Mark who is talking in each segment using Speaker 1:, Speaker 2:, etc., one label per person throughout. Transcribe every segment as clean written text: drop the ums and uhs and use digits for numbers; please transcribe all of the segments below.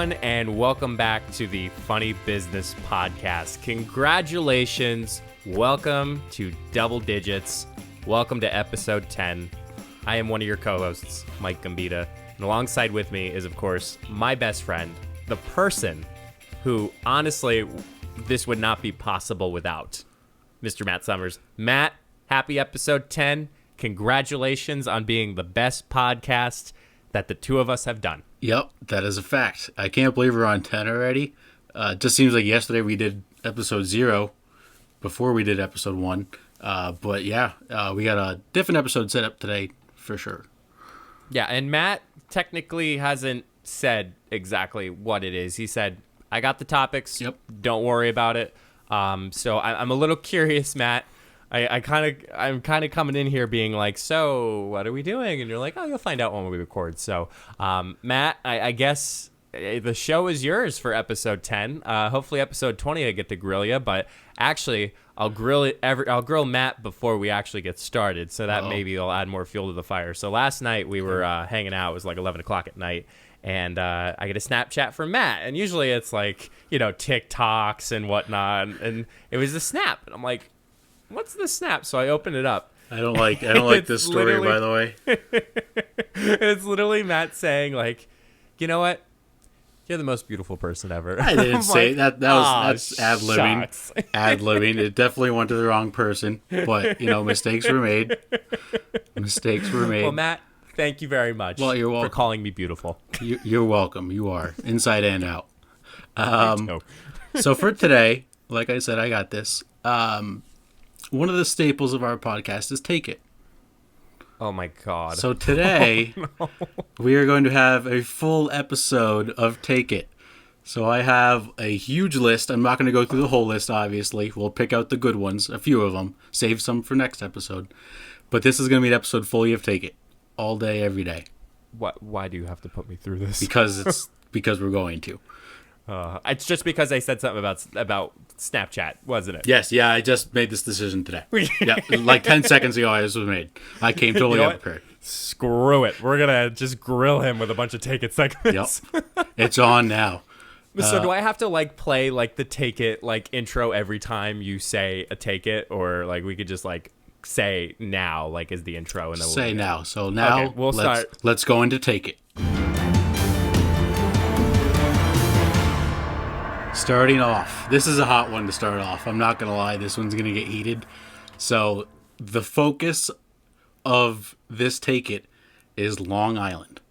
Speaker 1: everyone, and welcome back to the Funny Business Podcast. Congratulations. Welcome to Double Digits. Welcome to episode 10. I am one of your co-hosts, Mike Gambita, and alongside with me is, of course, my best friend, the person who, honestly, this would not be possible without, Mr. Matt Summers. Matt, happy episode 10. Congratulations on being the best podcast that the two of us have done.
Speaker 2: Yep, that is a fact. I can't believe we're on 10 already. It just seems like yesterday we did episode 0 before we did episode 1. But yeah, we got a different episode set up today for sure.
Speaker 1: Yeah, and Matt technically hasn't said exactly what it is. He said, I got the topics.
Speaker 2: Yep.
Speaker 1: Don't worry about it. So I'm a little curious, Matt. I'm kind of coming in here being like, so what are we doing? And you're like, oh, you'll find out when we record. So, Matt, I guess the show is yours for episode 10. Hopefully episode 20 I get to grill you, but actually I'll grill Matt before we actually get started. So that maybe will add more fuel to the fire. So last night we were hanging out. It was like 11 o'clock at night. And I get a Snapchat from Matt. And usually it's like, TikToks and whatnot. And it was a snap. And I'm like, what's the snap? So I open it up.
Speaker 2: I don't like this story, by the way.
Speaker 1: It's literally Matt saying, like, you know what? You're the most beautiful person ever.
Speaker 2: I didn't say that. That's ad-libbing. Ad-libbing. It definitely went to the wrong person. But, mistakes were made.
Speaker 1: Well, Matt, thank you very much for calling me beautiful.
Speaker 2: You're welcome. You are. Inside and out. So for today, like I said, I got this. One of the staples of our podcast is Take It.
Speaker 1: Oh, my God.
Speaker 2: So today, we are going to have a full episode of Take It. So I have a huge list. I'm not going to go through the whole list, obviously. We'll pick out the good ones, a few of them, save some for next episode. But this is going to be an episode fully of Take It, all day, every day.
Speaker 1: Why do you have to put me through this?
Speaker 2: Because we're going to.
Speaker 1: It's just because I said something about Snapchat, wasn't it?
Speaker 2: Yes, yeah, I just made this decision today. Yeah, like 10 seconds ago, this was made. I came totally unprepared.
Speaker 1: Screw it. We're going to just grill him with a bunch of Take It segments.
Speaker 2: Yep. It's on now.
Speaker 1: So do I have to, play, the Take It, intro every time you say a Take It? Or, we could just, say now, as the intro? And then
Speaker 2: say now. So now,
Speaker 1: okay, start.
Speaker 2: Let's go into Take It. Starting off, this is a hot one to start off. I'm not going to lie, this one's going to get heated. So, the focus of this Take It is Long Island.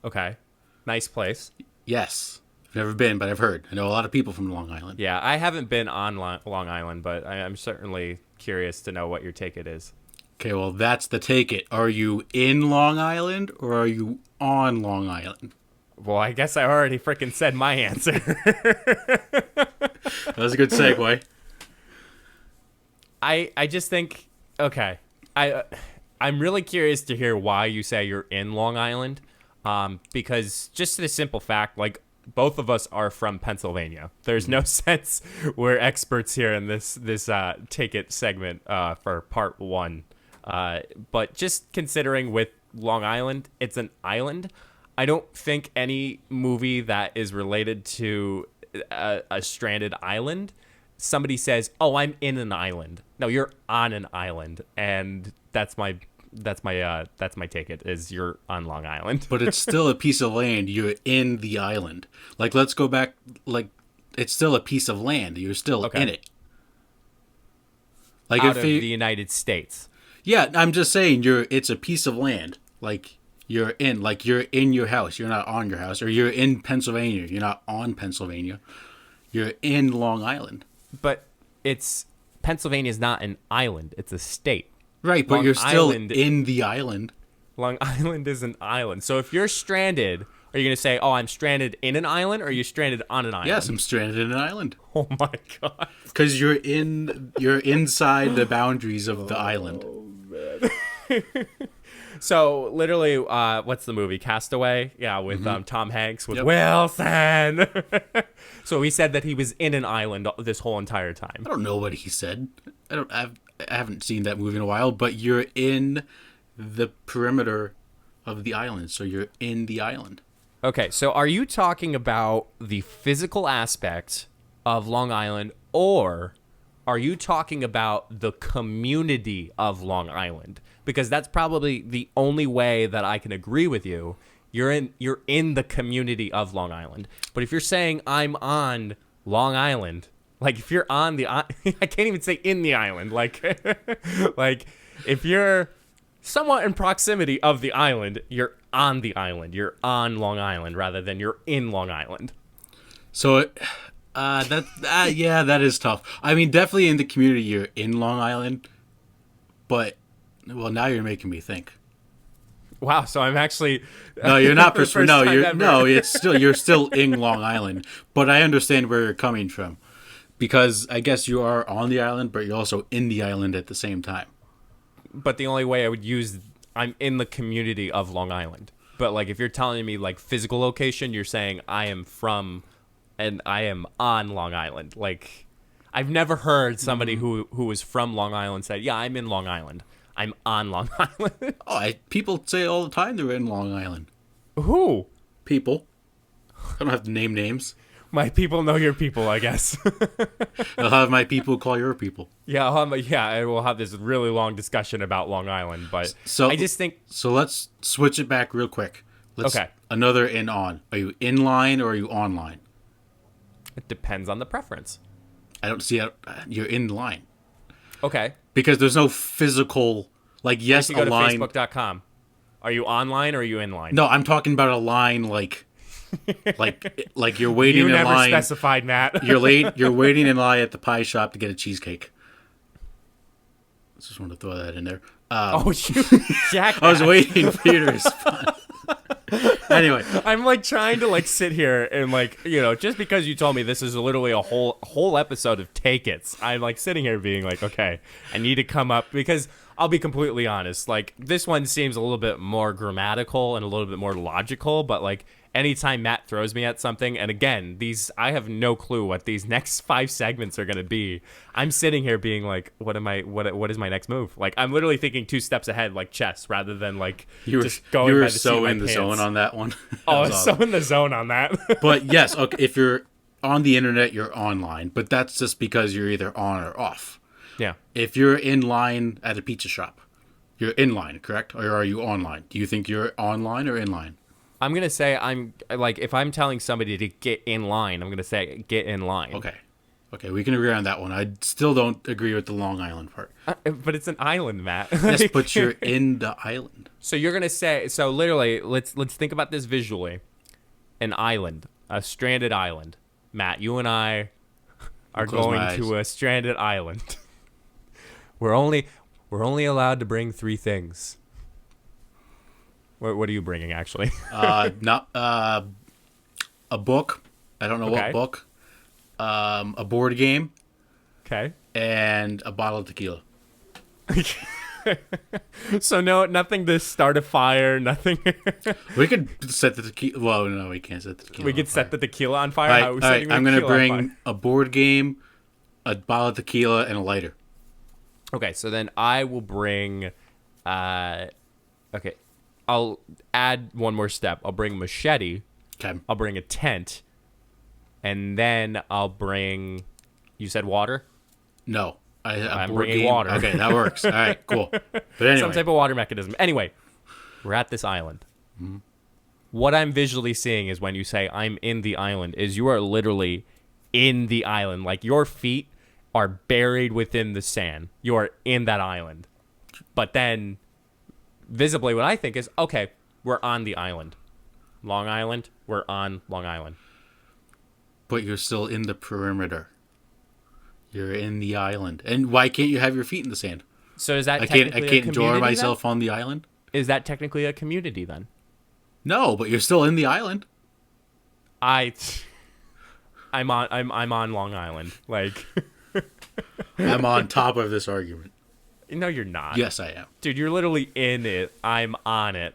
Speaker 1: Okay. Nice place.
Speaker 2: Yes. I've never been, but I've heard. I know a lot of people from Long Island.
Speaker 1: Yeah, I haven't been on Long Island, but I'm certainly curious to know what your Take It is.
Speaker 2: Okay, well, that's the Take It. Are you in Long Island or are you on Long Island?
Speaker 1: Well, I guess I already freaking said my answer.
Speaker 2: That was a good segue.
Speaker 1: I just think, okay, I'm really curious to hear why you say you're in Long Island, because just the simple fact, both of us are from Pennsylvania. There's no sense we're experts here in this Take It segment for part 1. But just considering with Long Island, it's an island. I don't think any movie that is related to a stranded island, somebody says, "Oh, I'm in an island." No, you're on an island, and that's my Take It is you're on Long Island.
Speaker 2: But it's still a piece of land. You're in the island. Let's go back. It's still a piece of land. You're still in it.
Speaker 1: Out of the United States.
Speaker 2: Yeah, I'm just saying it's a piece of land. You're in your house. You're not on your house. Or you're in Pennsylvania. You're not on Pennsylvania. You're in Long Island.
Speaker 1: But Pennsylvania's not an island. It's a state.
Speaker 2: Right, but you're still in the island.
Speaker 1: Long Island is an island. So if you're stranded, are you going to say, oh, I'm stranded in an island, or are you stranded on an island?
Speaker 2: Yes, I'm stranded in an island.
Speaker 1: Oh, my God.
Speaker 2: Because you're inside the boundaries of the island.
Speaker 1: Oh, man. So literally, what's the movie? Castaway? Yeah, with Tom Hanks with Wilson. So he said that he was in an island this whole entire time.
Speaker 2: I don't know what he said. I haven't seen that movie in a while, but you're in the perimeter of the island, so you're in the island.
Speaker 1: Okay, so are you talking about the physical aspect of Long Island, or are you talking about the community of Long Island? Because that's probably the only way that I can agree with you. You're in the community of Long Island. But if you're saying I'm on Long Island, like if you're on the I can't even say in the island, like like if you're somewhat in proximity of the island, you're on the island. You're on Long Island rather than you're in Long Island.
Speaker 2: So, yeah, that is tough. I mean, definitely in the community, you're in Long Island, but well, now you're making me think.
Speaker 1: Wow, so I'm actually
Speaker 2: No, you're not. No, you're still in Long Island, but I understand where you're coming from, because I guess you are on the island, but you're also in the island at the same time.
Speaker 1: But the only way I would use I'm in the community of Long Island. But like if you're telling me like physical location, you're saying I am from and I am on Long Island. Like I've never heard somebody who was from Long Island say, "Yeah, I'm in Long Island. I'm on Long Island."
Speaker 2: People say all the time they're in Long Island.
Speaker 1: Who?
Speaker 2: People. I don't have to name names.
Speaker 1: My people know your people, I guess.
Speaker 2: I'll have my people call your people.
Speaker 1: Yeah, I will have this really long discussion about Long Island, but
Speaker 2: So
Speaker 1: I just think
Speaker 2: so. Let's switch it back real quick.
Speaker 1: Okay.
Speaker 2: Another in on. Are you in line or are you online?
Speaker 1: it depends on the preference.
Speaker 2: I don't see how you're in line.
Speaker 1: Okay.
Speaker 2: Because there's no physical, like, yes,
Speaker 1: You go
Speaker 2: a
Speaker 1: to
Speaker 2: line.
Speaker 1: Facebook.com. Are you online or are you in line?
Speaker 2: No, I'm talking about a line like you're waiting
Speaker 1: You
Speaker 2: in
Speaker 1: never
Speaker 2: line.
Speaker 1: specified, Matt.
Speaker 2: You're late. You're waiting in line at the pie shop to get a cheesecake. Just want to throw that in there.
Speaker 1: Oh, you jackass.
Speaker 2: I was waiting for you to respond. Anyway,
Speaker 1: I'm like trying to like sit here and like, you know, just because you told me this is literally a whole episode of Take It's, I'm like sitting here being like, okay, I need to come up because I'll be completely honest, like this one seems a little bit more grammatical and a little bit more logical, but like anytime Matt throws me at something, and again, I have no clue what these next 5 segments are going to be. I'm sitting here being like, what is my next move? Like I'm literally thinking 2 steps ahead, like chess, rather than like just going.
Speaker 2: You were
Speaker 1: by the seat
Speaker 2: so
Speaker 1: of my
Speaker 2: in the
Speaker 1: pants.
Speaker 2: zone on that one.
Speaker 1: I was so in the zone on that.
Speaker 2: But yes, okay, if you're on the internet, you're online, but that's just because you're either on or off.
Speaker 1: Yeah.
Speaker 2: If you're in line at a pizza shop, you're in line, correct? Or are you online? Do you think you're online or in line?
Speaker 1: I'm going to say I'm like, if I'm telling somebody to get in line, I'm going to say get in line.
Speaker 2: Okay, we can agree on that one. I still don't agree with the Long Island part.
Speaker 1: But it's an island, Matt.
Speaker 2: Yes, but you're in the island.
Speaker 1: So you're going to say, so literally, let's think about this visually. An island, a stranded island. Matt, you and I are going to a stranded island. We're only allowed to bring 3 things. What are you bringing, actually?
Speaker 2: Not a book. I don't know
Speaker 1: Okay.
Speaker 2: what book. A board game
Speaker 1: Okay.
Speaker 2: and a bottle of tequila.
Speaker 1: So nothing to start a fire, nothing.
Speaker 2: We could set the tequila. Well, no, we can't set the tequila.
Speaker 1: We could
Speaker 2: on
Speaker 1: set
Speaker 2: fire.
Speaker 1: the tequila on fire.
Speaker 2: All
Speaker 1: How are we
Speaker 2: right,
Speaker 1: setting the
Speaker 2: I'm gonna
Speaker 1: tequila on
Speaker 2: bring
Speaker 1: fire?
Speaker 2: a board game, a bottle of tequila, and a lighter.
Speaker 1: Okay, so then I will bring. Okay, I'll add one more step. I'll bring a machete.
Speaker 2: Okay.
Speaker 1: I'll bring a tent, and then I'll bring. You said water.
Speaker 2: No,
Speaker 1: I'm
Speaker 2: board
Speaker 1: bringing
Speaker 2: game.
Speaker 1: water.
Speaker 2: Okay, that works. All right, cool. But anyway,
Speaker 1: Some type of water mechanism. Anyway, we're at this island.
Speaker 2: Mm-hmm.
Speaker 1: What I'm visually seeing is when you say I'm in the island, is you are literally in the island. Like your feet are buried within the sand. You are in that island. But then, visibly, what I think is, okay, we're on the island. Long Island, we're on Long Island.
Speaker 2: but you're still in the perimeter. You're in the island, and why can't you have your feet in the sand?
Speaker 1: So is that
Speaker 2: I
Speaker 1: technically
Speaker 2: can't
Speaker 1: a
Speaker 2: enjoy
Speaker 1: community
Speaker 2: myself on the island.
Speaker 1: then? Is that technically a community then?
Speaker 2: No, but you're still in the island.
Speaker 1: I'm on Long Island. Like,
Speaker 2: I'm on top of this argument.
Speaker 1: no, you're not.
Speaker 2: Yes, I am.
Speaker 1: Dude, you're literally in it. I'm on it.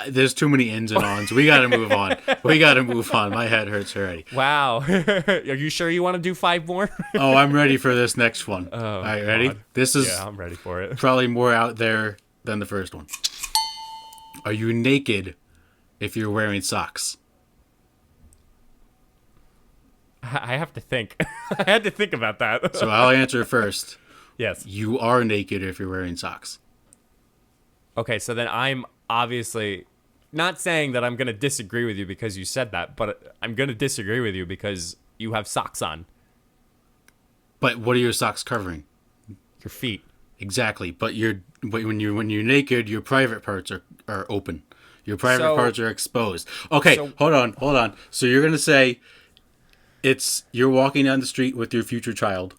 Speaker 2: There's too many ins and ons. We got to move on. We got to move on. My head hurts already.
Speaker 1: Wow. Are you sure you want to do 5 more?
Speaker 2: Oh, I'm ready for this next one. All right, ready?
Speaker 1: God.
Speaker 2: This is
Speaker 1: Yeah, I'm ready for it.
Speaker 2: probably more out there than the first one. Are you naked if you're wearing socks?
Speaker 1: I have to think. I had to think about that.
Speaker 2: So I'll answer first.
Speaker 1: Yes.
Speaker 2: You are naked if you're wearing socks.
Speaker 1: Okay, so then I'm obviously not saying that I'm going to disagree with you because you said that, but I'm going to disagree with you because you have socks on
Speaker 2: But what are your socks covering?
Speaker 1: your feet.
Speaker 2: Exactly. But when you're naked, your private parts are open. Your private parts are exposed. Okay, hold on. So you're gonna say you're walking down the street with your future child,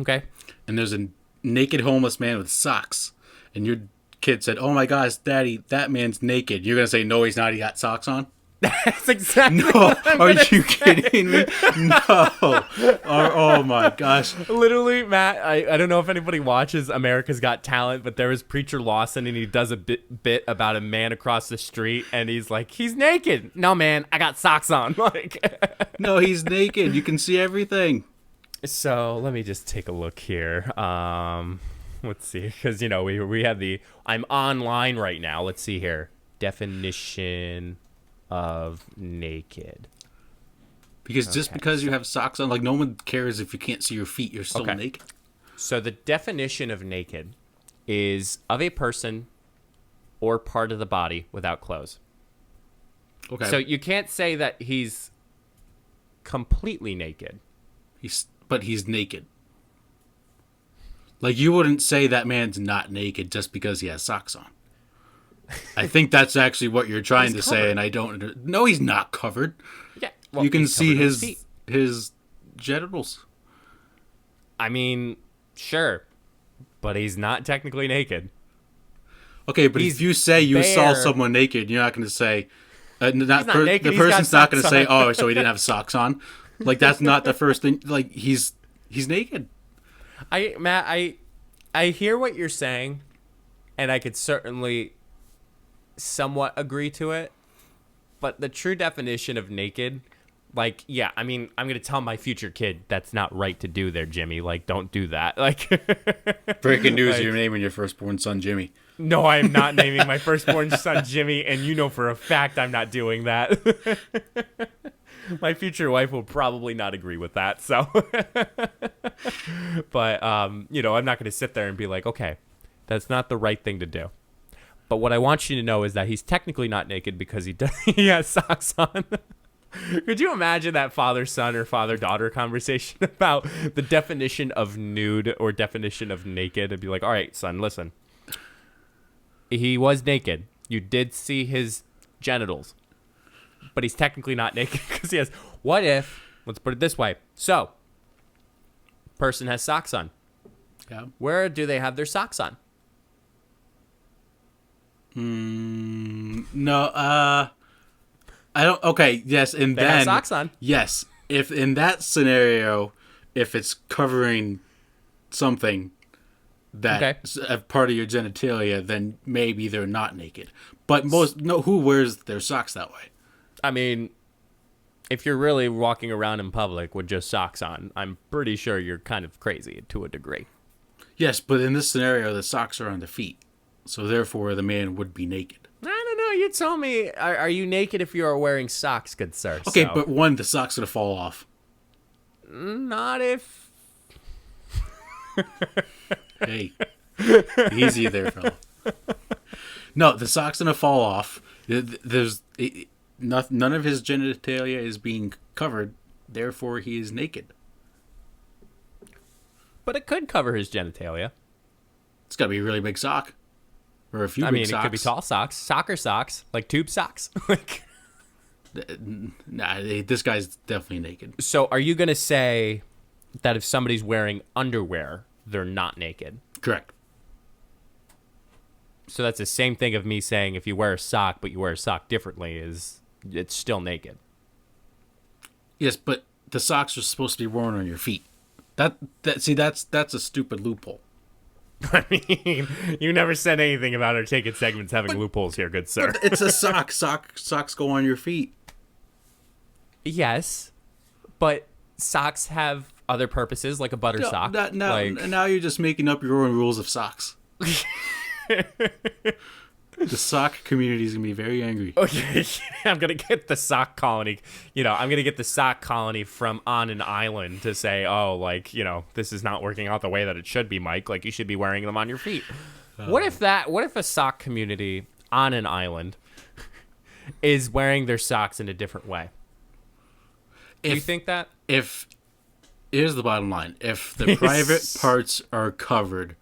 Speaker 1: Okay.
Speaker 2: and there's a naked homeless man with socks, and your kid said, "Oh my gosh, Daddy, that man's naked." You're gonna say, "No, he's not. He got socks on."
Speaker 1: That's exactly
Speaker 2: No,
Speaker 1: what I'm
Speaker 2: are
Speaker 1: gonna
Speaker 2: you
Speaker 1: say.
Speaker 2: kidding me? No. Oh my gosh.
Speaker 1: Literally, Matt, I don't know if anybody watches America's Got Talent, but there was Preacher Lawson, and he does a bit about a man across the street, and he's like, he's naked. No, man, I got socks on. Like,
Speaker 2: No, he's naked. You can see everything.
Speaker 1: so let me just take a look here. Let's see, because we had I'm online right now. Let's see here. Definition of naked.
Speaker 2: Because just because you have socks on, like, no one cares if you can't see your feet. You're still naked.
Speaker 1: So the definition of naked is of a person or part of the body without clothes.
Speaker 2: Okay.
Speaker 1: So you can't say that he's completely naked.
Speaker 2: But he's naked. Like, you wouldn't say that man's not naked just because he has socks on. I think that's actually what you're trying to say, and I don't. No, he's not covered.
Speaker 1: Yeah, well,
Speaker 2: you can
Speaker 1: he's
Speaker 2: see
Speaker 1: covered with feet.
Speaker 2: his genitals.
Speaker 1: I mean, sure, but he's not technically naked.
Speaker 2: Okay, but
Speaker 1: He's
Speaker 2: if you say you saw
Speaker 1: bare.
Speaker 2: someone naked, you're not going to say.
Speaker 1: not naked,
Speaker 2: the
Speaker 1: he's got
Speaker 2: person's not going to
Speaker 1: socks
Speaker 2: say,
Speaker 1: on.
Speaker 2: "Oh, so he didn't have socks on." Like, that's not the first thing. Like, he's naked.
Speaker 1: Matt, I hear what you're saying, and I could certainly somewhat agree to it, but the true definition of naked, like, yeah, I mean, I'm gonna tell my future kid that's not right to do there, Jimmy. Like, don't do that. Like,
Speaker 2: Breaking news:
Speaker 1: like,
Speaker 2: you're naming your firstborn son Jimmy.
Speaker 1: no, I am not naming my firstborn son Jimmy, and you know for a fact I'm not doing that. My future wife will probably not agree with that. So, but I'm not gonna sit there and be like, okay, that's not the right thing to do. But what I want you to know is that he's technically not naked because he has socks on. Could you imagine that father-son or father-daughter conversation about the definition of nude or definition of naked? It'd be like, all right, son, listen. He was naked. You did see his genitals. But he's technically not naked because he has... What if... Let's put it this way. So, person has socks on.
Speaker 2: Yeah.
Speaker 1: Where do they have their socks on?
Speaker 2: No, I don't. Okay, yes, and
Speaker 1: They
Speaker 2: then
Speaker 1: have socks on.
Speaker 2: Yes, if in that scenario, if it's covering something that's a part of your genitalia, then maybe they're not naked. But who wears their socks that way?
Speaker 1: I mean, if you're really walking around in public with just socks on, I'm pretty sure you're kind of crazy to a degree.
Speaker 2: Yes, but in this scenario, the socks are on the feet, so therefore the man would be naked.
Speaker 1: I don't know. You told me, are you naked if you are wearing socks, good sir?
Speaker 2: Okay,
Speaker 1: So,
Speaker 2: but the sock's gonna fall off.
Speaker 1: not if...
Speaker 2: Hey, easy there, fella. No, the sock's gonna fall off. None of his genitalia is being covered, therefore he is naked.
Speaker 1: But it could cover his genitalia.
Speaker 2: It's gotta be a really big sock. Or a few
Speaker 1: I
Speaker 2: big
Speaker 1: mean,
Speaker 2: socks.
Speaker 1: it could be tall socks, soccer socks, like tube socks. Like,
Speaker 2: Nah, this guy's definitely naked.
Speaker 1: so are you going to say that if somebody's wearing underwear, they're not naked?
Speaker 2: Correct.
Speaker 1: So that's the same thing of me saying if you wear a sock, but you wear a sock differently, it's still naked.
Speaker 2: Yes, but the socks are supposed to be worn on your feet. That's a stupid loophole.
Speaker 1: I mean, you never said anything about our Take It segments having loopholes here, good sir.
Speaker 2: But it's a sock. Socks go on your feet.
Speaker 1: Yes, but socks have other purposes, like a butter sock.
Speaker 2: Now you're just making up your own rules of socks. The sock community is gonna be very angry.
Speaker 1: Okay, I'm gonna get the sock colony. I'm gonna get the sock colony from on an island to say, oh, like, this is not working out the way that it should be, Mike. Like, you should be wearing them on your feet. What if a sock community on an island is wearing their socks in a different way? Do you think that?
Speaker 2: Here's the bottom line: if the private parts are covered,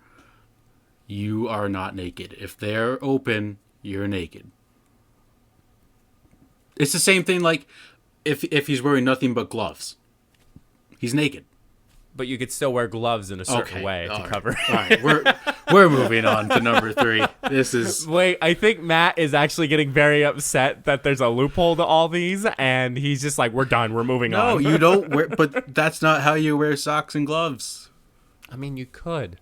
Speaker 2: you are not naked. If they're open, you're naked. It's the same thing like if he's wearing nothing but gloves. He's naked.
Speaker 1: But you could still wear gloves in a certain way to cover.
Speaker 2: All right, we're moving on to number 3. This is...
Speaker 1: Wait, I think Matt is actually getting very upset that there's a loophole to all these, and he's just like, we're done, we're moving on.
Speaker 2: No, you don't wear... But that's not how you wear socks and gloves.
Speaker 1: I mean, you could.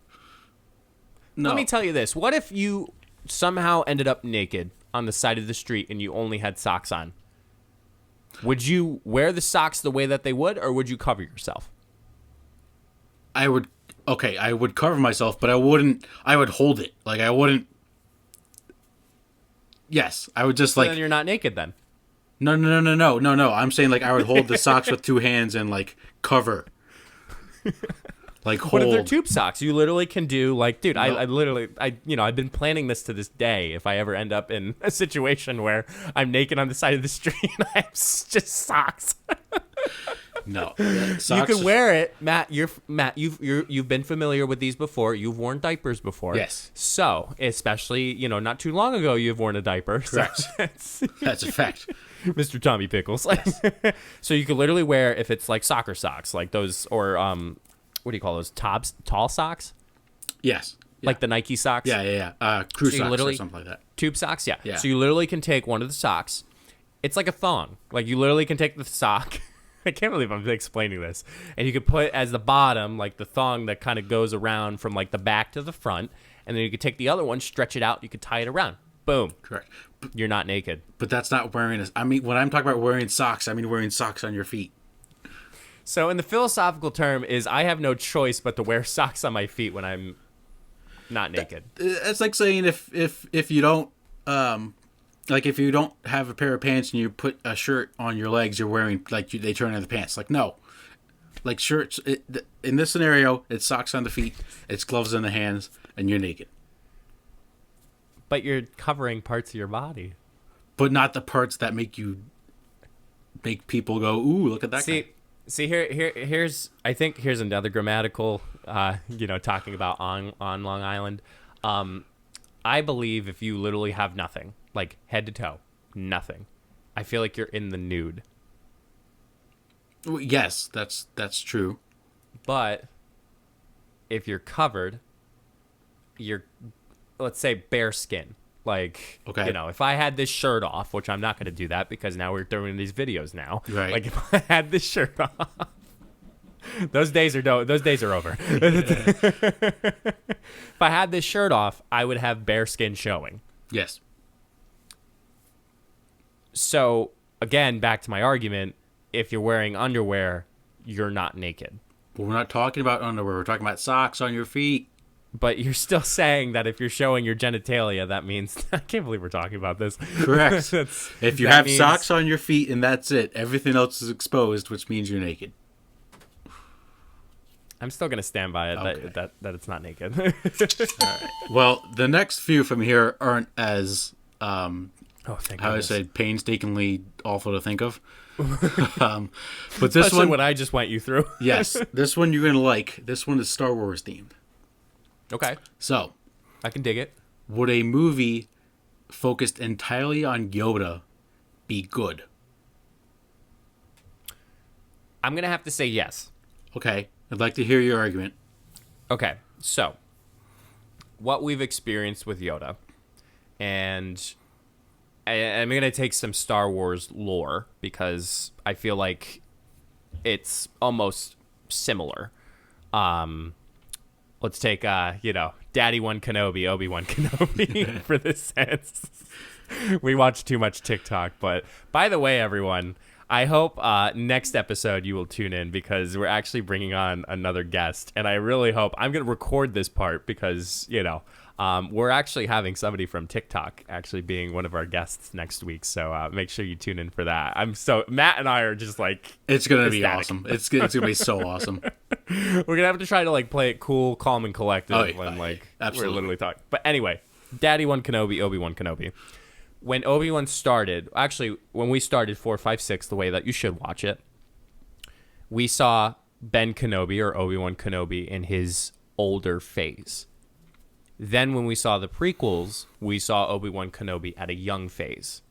Speaker 2: No.
Speaker 1: Let me tell you this. What if you somehow ended up naked on the side of the street and you only had socks on? Would you wear the socks the way that they would, or would you cover yourself?
Speaker 2: I would cover myself, but I would hold it. Like, I wouldn't... Yes, I would just,
Speaker 1: So
Speaker 2: like...
Speaker 1: then you're not naked, then.
Speaker 2: No. I'm saying, like, I would hold the socks with 2 hands and, like, cover. Like, hold.
Speaker 1: What if they're tube socks? You literally can do, like, dude, no. I've been planning this to this day. If I ever end up in a situation where I'm naked on the side of the street and I have just socks.
Speaker 2: No,
Speaker 1: you can wear it, Matt. You've been familiar with these before. You've worn diapers before.
Speaker 2: Yes.
Speaker 1: So, especially not too long ago, you've worn a diaper.
Speaker 2: Correct. So that's a fact.
Speaker 1: Mr. Tommy Pickles.
Speaker 2: Yes.
Speaker 1: So you can literally wear, if it's like soccer socks, like those, or what do you call those? Tall socks.
Speaker 2: Yes. Yeah.
Speaker 1: Like the Nike socks.
Speaker 2: Yeah. Crew socks or something like that.
Speaker 1: Tube socks. Yeah.
Speaker 2: Yeah.
Speaker 1: So you literally can take one of the socks. It's like a thong. Like, you literally can take the sock. I can't believe I'm explaining this. And you could put as the bottom, like the thong that kind of goes around from like the back to the front. And then you could take the other one, stretch it out. You could tie it around. Boom.
Speaker 2: Correct.
Speaker 1: You're not naked.
Speaker 2: But that's not wearing I mean, when I'm talking about wearing socks, I mean wearing socks on your feet.
Speaker 1: So in the philosophical term is I have no choice but to wear socks on my feet when I'm not naked.
Speaker 2: It's like saying if you don't... like, if you don't have a pair of pants and you put a shirt on your legs, you're wearing, like, they turn into pants. Like, no. Like, shirts, in this scenario, it's socks on the feet, it's gloves on the hands, and you're naked.
Speaker 1: But you're covering parts of your body.
Speaker 2: But not the parts that make people go, ooh, look at that guy.
Speaker 1: See, here's another grammatical, talking about on Long Island. I believe if you literally have nothing, like head to toe, nothing, I feel like you're in the nude.
Speaker 2: Yes, that's true.
Speaker 1: But if you're covered, you're, let's say, bare skin. Like,
Speaker 2: okay.
Speaker 1: If I had this shirt off, which I'm not going to do that because now we're doing these videos now.
Speaker 2: Right.
Speaker 1: Like, if I had this shirt off, those days are over. If I had this shirt off, I would have bare skin showing.
Speaker 2: Yes.
Speaker 1: So, again, back to my argument, if you're wearing underwear, you're not naked.
Speaker 2: But we're not talking about underwear. We're talking about socks on your feet.
Speaker 1: But you're still saying that if you're showing your genitalia, that means... I can't believe we're talking about this.
Speaker 2: Correct. If you have socks on your feet and that's it, everything else is exposed, which means you're naked.
Speaker 1: I'm still going to stand by it, okay, that it's not naked.
Speaker 2: All right. Well, the next few from here aren't as... I said, painstakingly awful to think of. But this
Speaker 1: Especially
Speaker 2: one,
Speaker 1: what I just went you through.
Speaker 2: Yes, this one you're gonna like. This one is Star Wars themed.
Speaker 1: Okay.
Speaker 2: So,
Speaker 1: I can dig it.
Speaker 2: Would a movie focused entirely on Yoda be good?
Speaker 1: I'm gonna have to say yes.
Speaker 2: Okay, I'd like to hear your argument.
Speaker 1: Okay, so what we've experienced with Yoda, and I'm going to take some Star Wars lore because I feel like it's almost similar. Let's take, Daddy One Kenobi, Obi-Wan Kenobi for this sense. We watch too much TikTok, but by the way, everyone, I hope next episode you will tune in because we're actually bringing on another guest, and I really hope I'm going to record this part because, We're actually having somebody from TikTok actually being one of our guests next week, so make sure you tune in for that. Matt and I are just like,
Speaker 2: it's gonna be
Speaker 1: ecstatic.
Speaker 2: awesome. It's gonna be so awesome.
Speaker 1: We're gonna have to try to like play it cool, calm, and collective when like
Speaker 2: absolutely.
Speaker 1: we're literally talking. But anyway, Daddy One Kenobi, Obi-Wan Kenobi. When Obi-Wan started, actually, when we started 4, 5, 6, the way that you should watch it, we saw Ben Kenobi or Obi-Wan Kenobi in his older phase. Then when we saw the prequels, we saw Obi-Wan Kenobi at a young phase.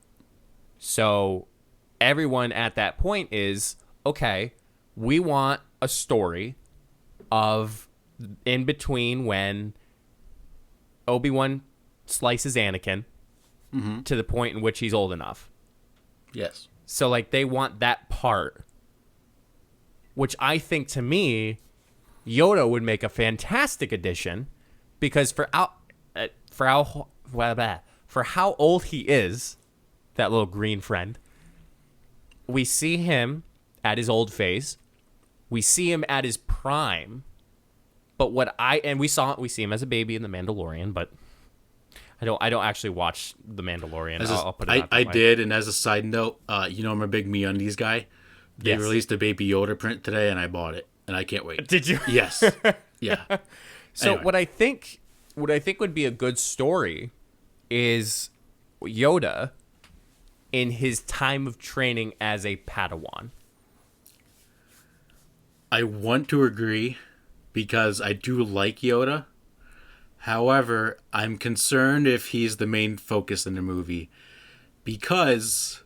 Speaker 1: So everyone at that point is, okay, we want a story of in between when Obi-Wan slices Anakin to the point in which he's old enough.
Speaker 2: Yes.
Speaker 1: So, like, they want that part, which I think, to me, Yoda would make a fantastic addition, because for how old he is, that little green friend, we see him at his old phase, we see him at his prime, but we see him as a baby in The Mandalorian, but I don't actually watch The Mandalorian. I'll put it out
Speaker 2: I
Speaker 1: that way.
Speaker 2: did, and as a side note, I'm a big MeUndies guy. They released a Baby Yoda print today, and I bought it, and I can't wait.
Speaker 1: Did you?
Speaker 2: Yes. Yeah.
Speaker 1: So
Speaker 2: Anyway.
Speaker 1: what I think would be a good story is Yoda in his time of training as a Padawan.
Speaker 2: I want to agree because I do like Yoda. However, I'm concerned if he's the main focus in the movie because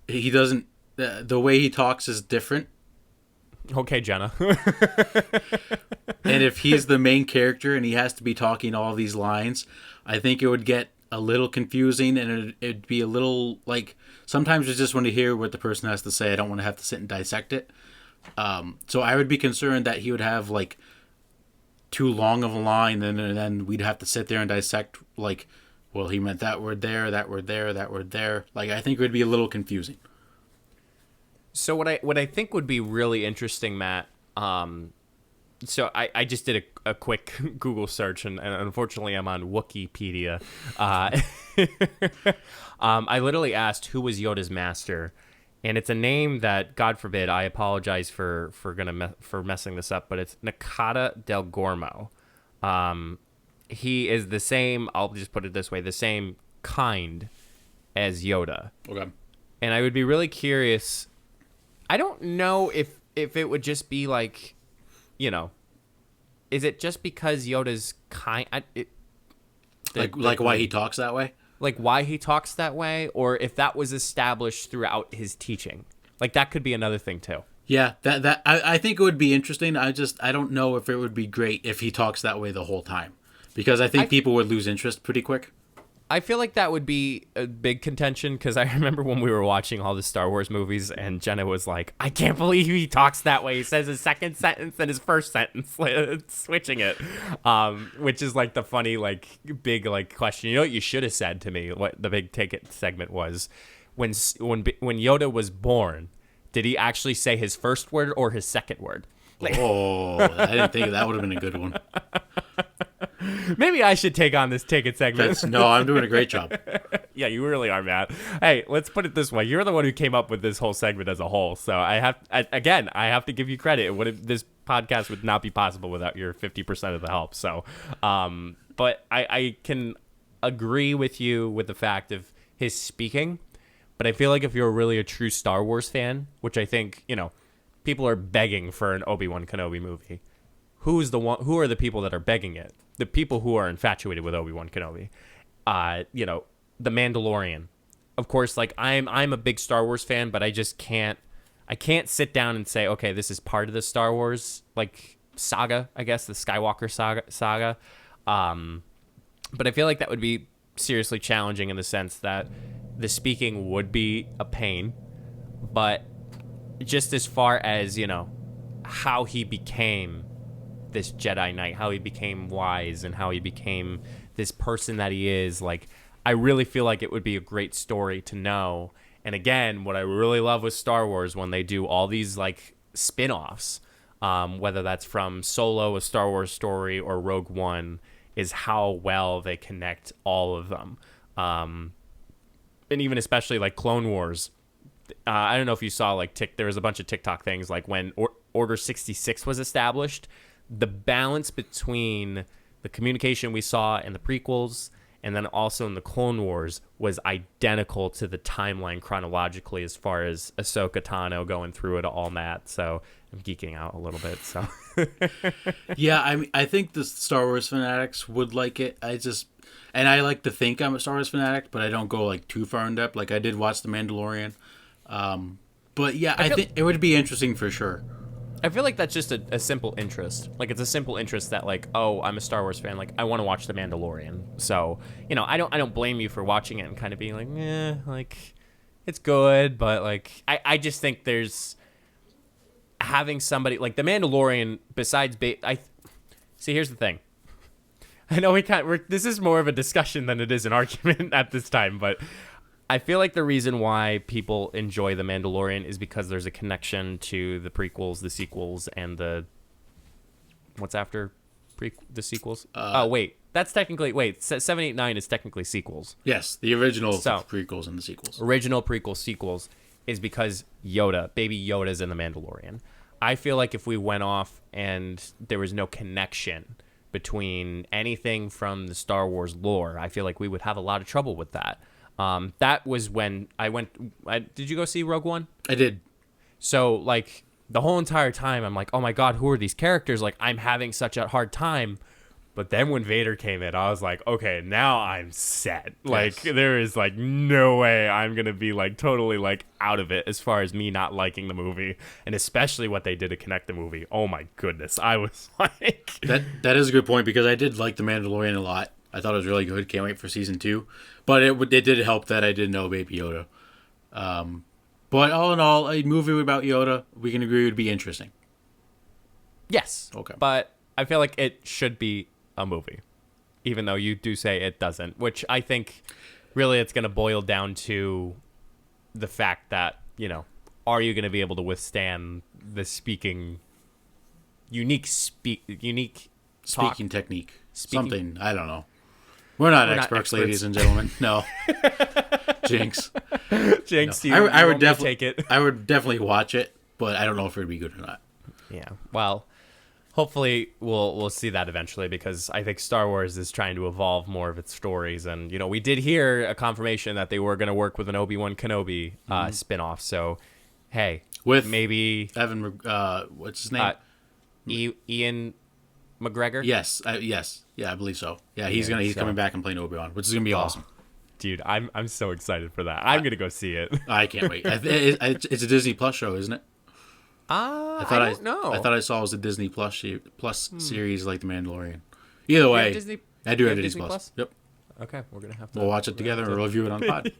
Speaker 2: he doesn't. The way he talks is different.
Speaker 1: Okay, Jenna.
Speaker 2: And if he's the main character and he has to be talking all these lines, I think it would get a little confusing, and it'd be a little like sometimes I just want to hear what the person has to say. I don't want to have to sit and dissect it. So I would be concerned that he would have like too long of a line, and then we'd have to sit there and dissect like, well, he meant that word there, that word there, that word there. Like, I think it would be a little confusing.
Speaker 1: So what I think would be really interesting, Matt. So I just did a quick Google search, and unfortunately I'm on Wikipedia. I literally asked who was Yoda's master, and it's a name that, God forbid, I apologize for messing this up, but it's Nakata Del Gormo. He is the same. I'll just put it this way: the same kind as Yoda.
Speaker 2: Okay.
Speaker 1: And I would be really curious. I don't know if it would just be like, is it just because Yoda's kind?
Speaker 2: Like why he talks that way?
Speaker 1: Like why he talks that way, or if that was established throughout his teaching. Like that could be another thing too.
Speaker 2: Yeah, I think it would be interesting. I don't know if it would be great if he talks that way the whole time, because I think people would lose interest pretty quick.
Speaker 1: I feel like that would be a big contention, because I remember when we were watching all the Star Wars movies and Jenna was like, I can't believe he talks that way. He says his second sentence and his first sentence, switching it, which is like the funny, like big, like question. You know what you should have said to me? What the big ticket segment was when Yoda was born, did he actually say his first word or his second word?
Speaker 2: Oh, I didn't think that would have been a good one.
Speaker 1: Maybe I should take on this ticket segment.
Speaker 2: No, I'm doing a great job.
Speaker 1: Yeah, you really are, Matt. Hey, let's put it this way. You're the one who came up with this whole segment as a whole. So I have to give you credit. This podcast would not be possible without your 50% of the help. So, but I can agree with you with the fact of his speaking. But I feel like if you're really a true Star Wars fan, which I think, people are begging for an Obi-Wan Kenobi movie. Who are the people that are begging it? The people who are infatuated with Obi-Wan Kenobi. The Mandalorian. Of course, like I'm a big Star Wars fan, but I can't sit down and say, okay, this is part of the Star Wars like saga, I guess, the Skywalker saga. But I feel like that would be seriously challenging in the sense that the speaking would be a pain, but just as far as, how he became this Jedi Knight, how he became wise, and how he became this person that he is, like, I really feel like it would be a great story to know. And again, what I really love with Star Wars, when they do all these like spin-offs, whether that's from Solo, a Star Wars story, or Rogue One, is how well they connect all of them. And even especially like Clone Wars. I don't know if you saw like there was a bunch of TikTok things like when Order 66 was established, the balance between the communication we saw in the prequels and then also in the Clone Wars was identical to the timeline chronologically as far as Ahsoka Tano going through it all, Matt. So I'm geeking out a little bit. So
Speaker 2: yeah, I think the Star Wars fanatics would like it. And I like to think I'm a Star Wars fanatic, but I don't go like too far in depth. Like I did watch The Mandalorian. But yeah, I think it would be interesting for sure.
Speaker 1: I feel like that's just a simple interest. Like it's a simple interest that like, oh, I'm a Star Wars fan. Like I want to watch The Mandalorian. So, I don't blame you for watching it and kind of being like, like it's good. But like, I just think there's having somebody like The Mandalorian besides, see, here's the thing. I know this is more of a discussion than it is an argument at this time, but I feel like the reason why people enjoy The Mandalorian is because there's a connection to the prequels, the sequels, and what's after the sequels? That's technically 7, 8, 9 is technically sequels.
Speaker 2: Yes, the original prequels and the sequels.
Speaker 1: Original prequels, sequels is because baby Yoda's in The Mandalorian. I feel like if we went off and there was no connection between anything from the Star Wars lore, I feel like we would have a lot of trouble with that. That was when did you go see Rogue One?
Speaker 2: I did.
Speaker 1: So like the whole entire time I'm like, oh my God, who are these characters? Like I'm having such a hard time. But then when Vader came in, I was like, okay, now I'm set. Like there is like no way I'm going to be like totally like out of it as far as me not liking the movie. And especially what they did to connect the movie. Oh my goodness. I was like.
Speaker 2: That is a good point because I did like The Mandalorian a lot. I thought it was really good. Can't wait for season 2. But it did help that I did know Baby Yoda. But all in all, a movie about Yoda, we can agree would be interesting.
Speaker 1: Yes.
Speaker 2: Okay.
Speaker 1: But I feel like it should be a movie, even though you do say it doesn't, which I think really it's going to boil down to the fact that, are you going to be able to withstand the unique
Speaker 2: speaking technique? Something, I don't know. We're not experts, ladies and gentlemen. No. Jinx.
Speaker 1: Jinx,
Speaker 2: no. I would definitely
Speaker 1: take it.
Speaker 2: I would definitely watch it, but I don't know if it would be good or not.
Speaker 1: Yeah. Well, hopefully we'll see that eventually because I think Star Wars is trying to evolve more of its stories. And, we did hear a confirmation that they were going to work with an Obi-Wan Kenobi spinoff. So, hey.
Speaker 2: With
Speaker 1: maybe
Speaker 2: Evan, what's his name?
Speaker 1: Ian McGregor?
Speaker 2: Yes. Yeah, I believe so. Yeah, he's coming back and playing Obi-Wan, which is going to be awesome.
Speaker 1: Dude, I'm so excited for that. I'm going to go see it.
Speaker 2: I can't wait. It's a Disney Plus show, isn't it?
Speaker 1: I don't know.
Speaker 2: I thought I saw it was a Disney Plus series like The Mandalorian. Either way, I do have Disney Plus. Yep.
Speaker 1: Okay, we're going to have to...
Speaker 2: We'll watch it together and review it on the pod.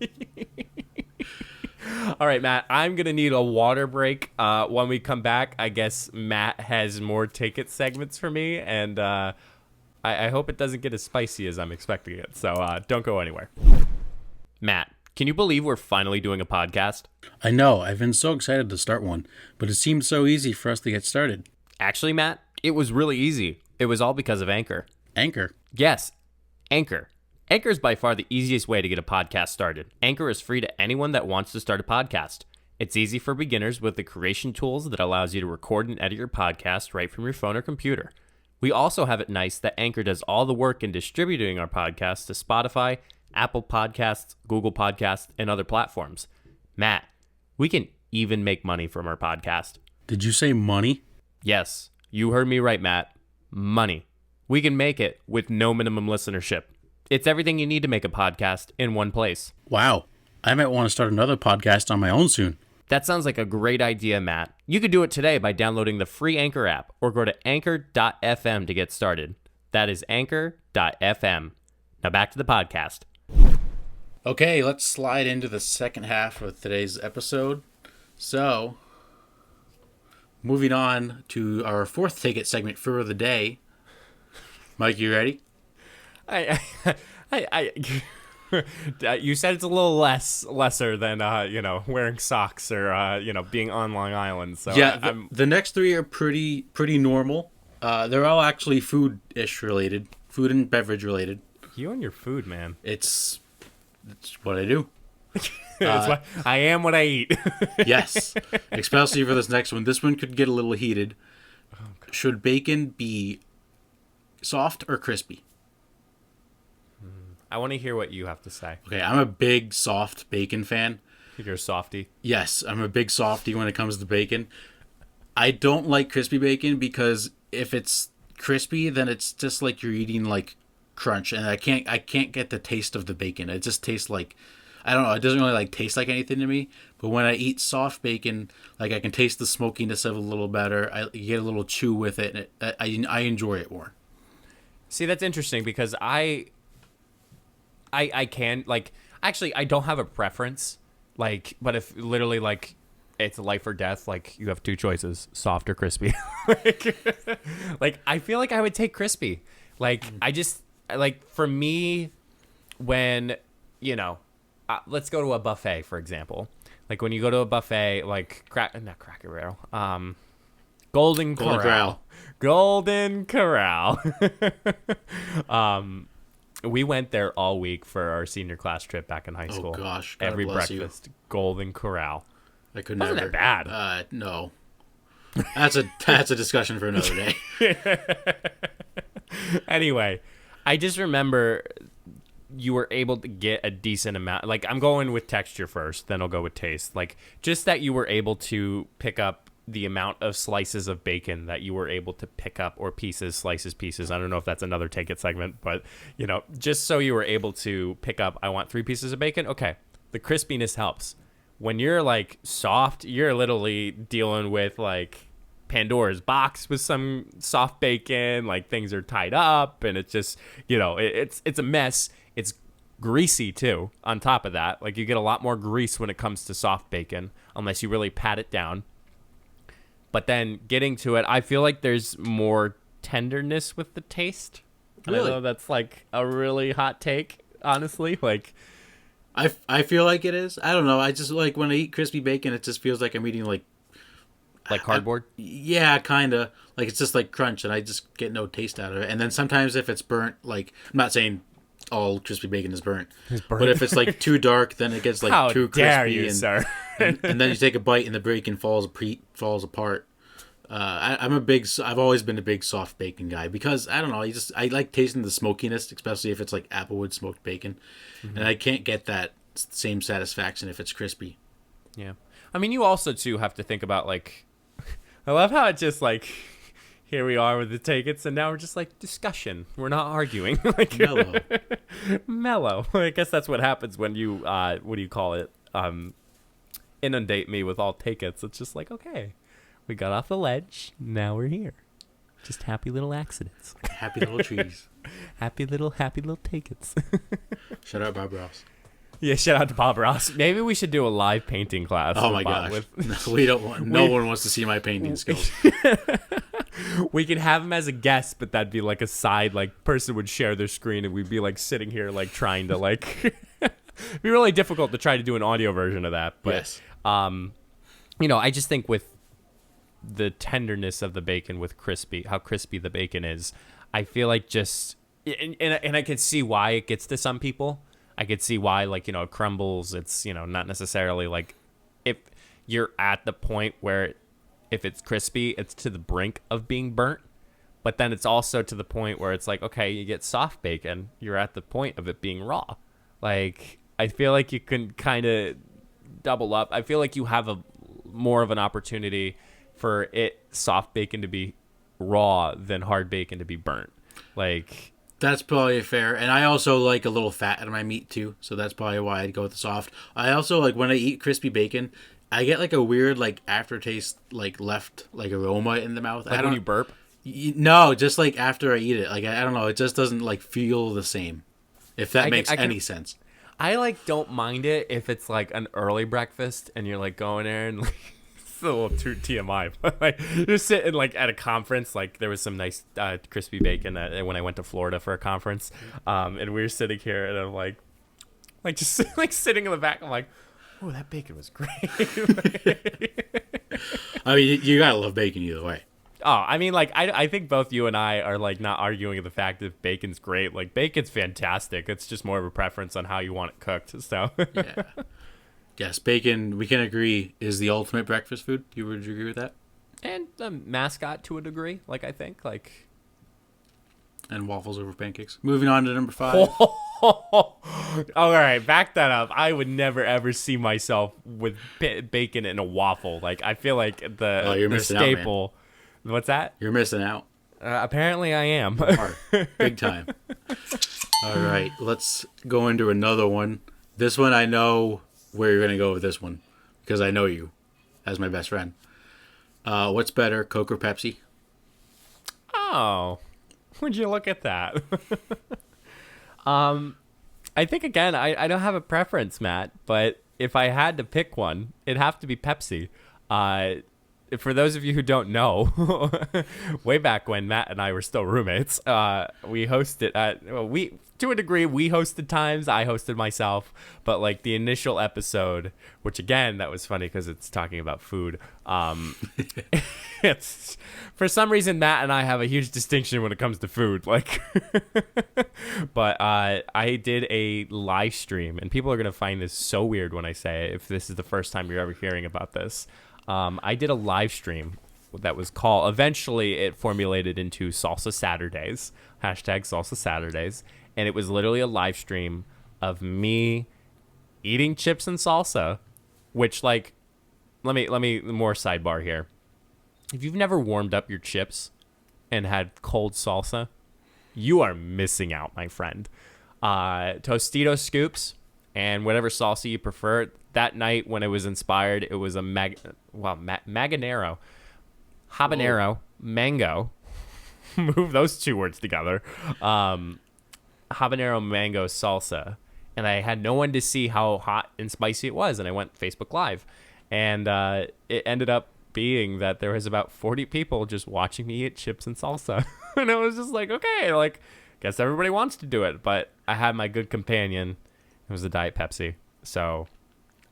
Speaker 1: All right, Matt, I'm going to need a water break. When we come back, I guess Matt has more ticket segments for me, and I hope it doesn't get as spicy as I'm expecting it. So don't go anywhere. Matt, can you believe we're finally doing a podcast?
Speaker 2: I know. I've been so excited to start one, but it seemed so easy for us to get started.
Speaker 1: Actually, Matt, it was really easy. It was all because of Anchor.
Speaker 2: Anchor?
Speaker 1: Yes, Anchor. Anchor is by far the easiest way to get a podcast started. Anchor is free to anyone that wants to start a podcast. It's easy for beginners with the creation tools that allows you to record and edit your podcast right from your phone or computer. We also have it nice that Anchor does all the work in distributing our podcasts to Spotify, Apple Podcasts, Google Podcasts, and other platforms. Matt, we can even make money from our podcast.
Speaker 2: Did you say money?
Speaker 1: Yes, you heard me right, Matt. Money. We can make it with no minimum listenership. It's everything you need to make a podcast in one place.
Speaker 2: Wow. I might want to start another podcast on my own soon.
Speaker 1: That sounds like a great idea, Matt. You could do it today by downloading the free Anchor app or go to anchor.fm to get started. That is anchor.fm. Now back to the podcast.
Speaker 2: Okay, let's slide into the second half of today's episode. So, moving on to our fourth ticket segment for the day. Mike, you ready?
Speaker 1: You said it's a little lesser than wearing socks or being on Long Island. So
Speaker 2: yeah, the next three are pretty normal. They're all actually food food and beverage related.
Speaker 1: You and your food, man.
Speaker 2: It's what I do.
Speaker 1: That's why I am what I eat.
Speaker 2: Yes, especially for this next one. This one could get a little heated. Should bacon be soft or crispy?
Speaker 1: I want to hear what you have to say.
Speaker 2: Okay, I'm a big soft bacon fan.
Speaker 1: You're a softie.
Speaker 2: Yes, I'm a big softie when it comes to bacon. I don't like crispy bacon because if it's crispy, then it's just like you're eating like crunch, and I can't get the taste of the bacon. It just tastes like, I don't know. It doesn't really like taste like anything to me. But when I eat soft bacon, like I can taste the smokiness of it a little better. You get a little chew with it, and I enjoy it more.
Speaker 1: See, that's interesting because I can like actually I don't have a preference. Like, but if literally like it's life or death, like you have two choices, soft or crispy. like I feel like I would take crispy. Like I just like for me when let's go to a buffet, for example. Like when you go to a buffet, like not Cracker Barrel, Golden Corral. Golden Corral. We went there all week for our senior class trip back in high school.
Speaker 2: Oh gosh, God
Speaker 1: every
Speaker 2: bless
Speaker 1: breakfast,
Speaker 2: you.
Speaker 1: Golden Corral.
Speaker 2: I could
Speaker 1: Wasn't
Speaker 2: never.
Speaker 1: that bad?
Speaker 2: No. That's a discussion for another day.
Speaker 1: Anyway, I just remember you were able to get a decent amount. Like I'm going with texture first, then I'll go with taste. Like just that you were able to pick up the amount of slices of bacon that you were able to pick up, or slices, pieces. I don't know if that's another Take It segment, but just so you were able to pick up, I want 3 pieces of bacon. Okay. The crispiness helps. When you're like soft, you're literally dealing with like Pandora's box with some soft bacon, like things are tied up and it's just, it's a mess. It's greasy too on top of that. Like you get a lot more grease when it comes to soft bacon unless you really pat it down. But then getting to it, I feel like there's more tenderness with the taste.
Speaker 2: Really?
Speaker 1: I know that's like a really hot take, honestly. Like
Speaker 2: I feel like it is. I don't know. I just like when I eat crispy bacon, it just feels like I'm eating like
Speaker 1: cardboard?
Speaker 2: Yeah, kind of. Like it's just like crunch, and I just get no taste out of it. And then sometimes if it's burnt, like I'm not saying all crispy bacon is burnt, but if it's like too dark, then it gets like too crispy.
Speaker 1: How dare you, sir?
Speaker 2: and then you take a bite and the bacon falls apart. I've always been a big soft bacon guy because I don't know. I like tasting the smokiness, especially if it's like applewood smoked bacon, and I can't get that same satisfaction if it's crispy.
Speaker 1: Yeah, I mean, you also too have to think about like, I love how it just like, here we are with the Take It's, and now we're just like discussion. We're not arguing. Like mellow. I guess that's what happens when you what do you call it? Inundate me with all Take It's. It's just like, okay, we got off the ledge. Now we're here. Just happy little accidents.
Speaker 2: Happy little trees.
Speaker 1: happy little Take It's.
Speaker 2: Shout out Bob Ross.
Speaker 1: Yeah, shout out to Bob Ross. Maybe we should do a live painting class.
Speaker 2: Oh my gosh. No, we don't want. No one wants to see my painting skills.
Speaker 1: We could have him as a guest, but that'd be like a side, like person would share their screen, and we'd be like sitting here, like trying to like. It'd be really difficult to try to do an audio version of that. But,
Speaker 2: yes.
Speaker 1: I just think with the tenderness of the bacon, with how crispy the bacon is, I feel like just, and I could see why it gets to some people. I could see why, like, it crumbles. It's, not necessarily like if you're at the point where if it's crispy, it's to the brink of being burnt. But then it's also to the point where it's like, okay, you get soft bacon. You're at the point of it being raw. Like, I feel like you can kind of double up. I feel like you have more of an opportunity for soft bacon to be raw than hard bacon to be burnt. Like,
Speaker 2: that's probably fair. And I also like a little fat in my meat too, so that's probably why I'd go with the soft. I also like when I eat crispy bacon, I get like a weird like aftertaste, like left like aroma in the mouth.
Speaker 1: Like when you burp?
Speaker 2: No, just like after I eat it. Like I don't know, it just doesn't like feel the same. If that makes any sense.
Speaker 1: I like don't mind it if it's like an early breakfast and you're like going there and like, it's a little too TMI, but like you're sitting like at a conference. Like there was some nice crispy bacon when I went to Florida for a conference, and we were sitting here and I'm like just like sitting in the back. I'm like, oh, that bacon was great.
Speaker 2: I mean, you gotta love bacon either way.
Speaker 1: Oh, I mean, like, I think both you and I are, like, not arguing the fact that bacon's great. Like, bacon's fantastic. It's just more of a preference on how you want it cooked. So,
Speaker 2: Yeah. Yes, bacon, we can agree, is the ultimate breakfast food. Would you agree with that?
Speaker 1: and the mascot to a degree, like, I think, like.
Speaker 2: And waffles over pancakes. Moving on to number 5.
Speaker 1: All right, back that up. I would never ever see myself with bacon in a waffle. Like, I feel like
Speaker 2: You're
Speaker 1: the
Speaker 2: missing out,
Speaker 1: staple. What's that?
Speaker 2: You're missing out.
Speaker 1: Apparently, I am.
Speaker 2: Hard. Big time. All right, let's go into another one. This one, I know where you're going to go with this one because I know you as my best friend. What's better, Coke or Pepsi?
Speaker 1: Oh, would you look at that? I think again, I don't have a preference, Matt, but if I had to pick one, it'd have to be Pepsi. For those of you who don't know, way back when Matt and I were still roommates, we hosted to a degree, we hosted times, I hosted myself, but like the initial episode, which again, that was funny because it's talking about food. It's for some reason Matt and I have a huge distinction when it comes to food, like, but I did a live stream, and people are gonna find this so weird when I say it, if this is the first time you're ever hearing about this. I did a live stream that was called, eventually it formulated into Salsa Saturdays, hashtag Salsa Saturdays. And it was literally a live stream of me eating chips and salsa, which, like, let me more sidebar here. If you've never warmed up your chips and had cold salsa, you are missing out, my friend. Tostito scoops and whatever salsa you prefer. That night when it was inspired, it was a habanero, mango. Move those two words together. Habanero mango salsa, and I had no one to see how hot and spicy it was, and I went Facebook Live, and it ended up being that there was about 40 people just watching me eat chips and salsa. And I was just like, okay, like, guess everybody wants to do it, but I had my good companion. It was the Diet Pepsi, so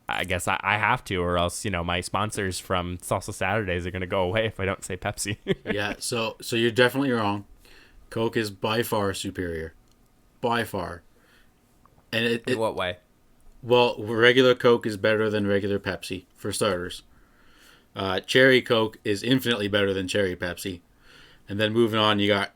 Speaker 1: I guess I have to, or else, you know, my sponsors from Salsa Saturdays are going to go away if I don't say Pepsi.
Speaker 2: Yeah, so you're definitely wrong. Coke is by far superior. By far. And
Speaker 1: In what way?
Speaker 2: Well, regular Coke is better than regular Pepsi, for starters. Cherry Coke is infinitely better than cherry Pepsi. And then moving on, you got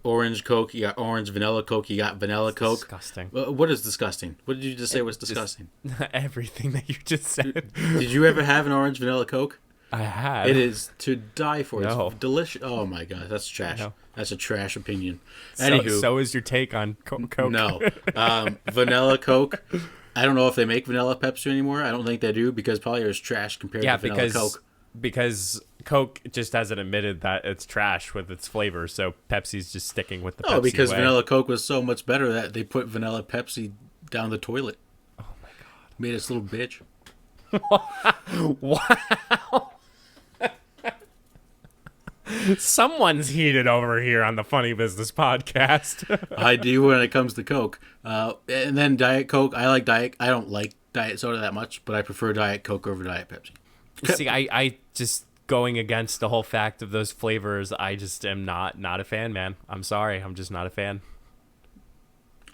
Speaker 2: orange Coke, you got orange vanilla Coke, you got vanilla Coke.
Speaker 1: Disgusting.
Speaker 2: What is disgusting? What did you just say was disgusting?
Speaker 1: Everything that you just said.
Speaker 2: Did you ever have an orange vanilla Coke?
Speaker 1: I had.
Speaker 2: It is to die for.
Speaker 1: No.
Speaker 2: It's delicious. Oh my god, that's trash.
Speaker 1: No.
Speaker 2: That's a trash opinion. Anywho,
Speaker 1: So is your take on Coke?
Speaker 2: no. Vanilla Coke. I don't know if they make vanilla Pepsi anymore. I don't think they do because probably it's trash compared to vanilla Coke.
Speaker 1: Because Coke just hasn't admitted that it's trash with its flavor, so Pepsi's just sticking with the Pepsi
Speaker 2: because
Speaker 1: way.
Speaker 2: vanilla Coke was so much better that they put vanilla Pepsi down the toilet.
Speaker 1: Oh my god.
Speaker 2: Made this little bitch.
Speaker 1: Wow. Someone's heated over here on the Funny Business Podcast.
Speaker 2: I do when it comes to Coke. And then Diet Coke. I don't like Diet Soda that much, but I prefer Diet Coke over Diet Pepsi.
Speaker 1: See, I just going against the whole fact of those flavors, I just am not a fan, man. I'm sorry. I'm just not a fan.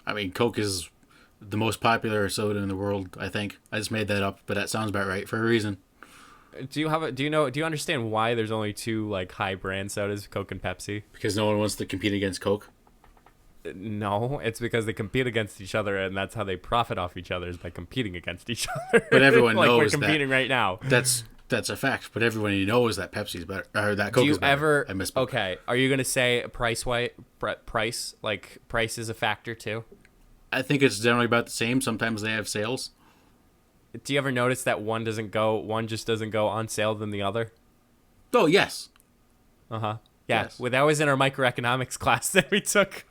Speaker 2: I mean, Coke is the most popular soda in the world, I think. I just made that up, but that sounds about right for a reason.
Speaker 1: Do you understand why there's only two like high brand sodas, Coke and Pepsi?
Speaker 2: Because no one wants to compete against Coke?
Speaker 1: No, it's because they compete against each other, and that's how they profit off each other, is by competing against each other.
Speaker 2: But everyone
Speaker 1: like
Speaker 2: knows
Speaker 1: we're competing right now.
Speaker 2: That's a fact, but everyone knows that Pepsi's better, or that Coke is better.
Speaker 1: Okay, are you going to say price is a factor too?
Speaker 2: I think it's generally about the same. Sometimes they have sales.
Speaker 1: Do you ever notice that one just doesn't go on sale than the other?
Speaker 2: Oh, yes.
Speaker 1: Uh-huh. Yeah,
Speaker 2: Yes.
Speaker 1: well, that was in our microeconomics class that we took.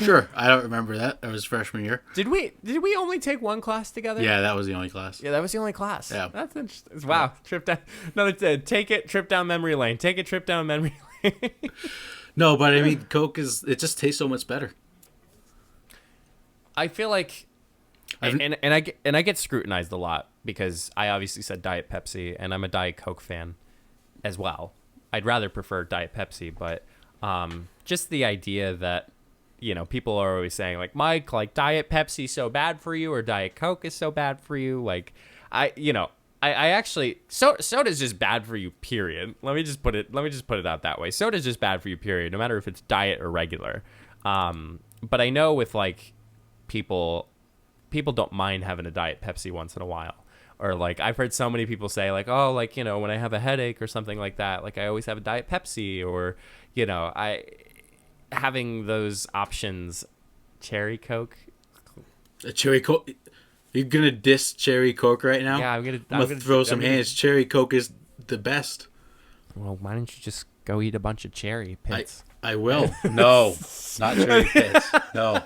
Speaker 2: Sure. I don't remember that. That was freshman year.
Speaker 1: Did we only take one class together?
Speaker 2: Yeah, that was the only class.
Speaker 1: Yeah, that was the only class.
Speaker 2: Yeah.
Speaker 1: That's interesting. Wow. Trip down. Trip down memory lane. Take a trip down memory lane.
Speaker 2: No, but I mean, Coke it just tastes so much better.
Speaker 1: I feel like, and I get scrutinized a lot because I obviously said Diet Pepsi, and I'm a Diet Coke fan as well. I'd rather prefer Diet Pepsi, but just the idea that, people are always saying like, Mike, like Diet Pepsi's so bad for you or Diet Coke is so bad for you. Like I actually, soda's just bad for you, period. Let me just put it out that way. Soda's just bad for you, period, no matter if it's diet or regular. But I know with like people don't mind having a Diet Pepsi once in a while. Or like I've heard so many people say like, oh, like, when I have a headache or something like that, like I always have a Diet Pepsi, or, having those options. Cherry Coke.
Speaker 2: A Cherry Coke. You're gonna diss Cherry Coke right now?
Speaker 1: Yeah,
Speaker 2: I'm gonna throw some hands. Cherry Coke is the best.
Speaker 1: Well, why don't you just go eat a bunch of cherry pits?
Speaker 2: I will. No, not cherry pits. No.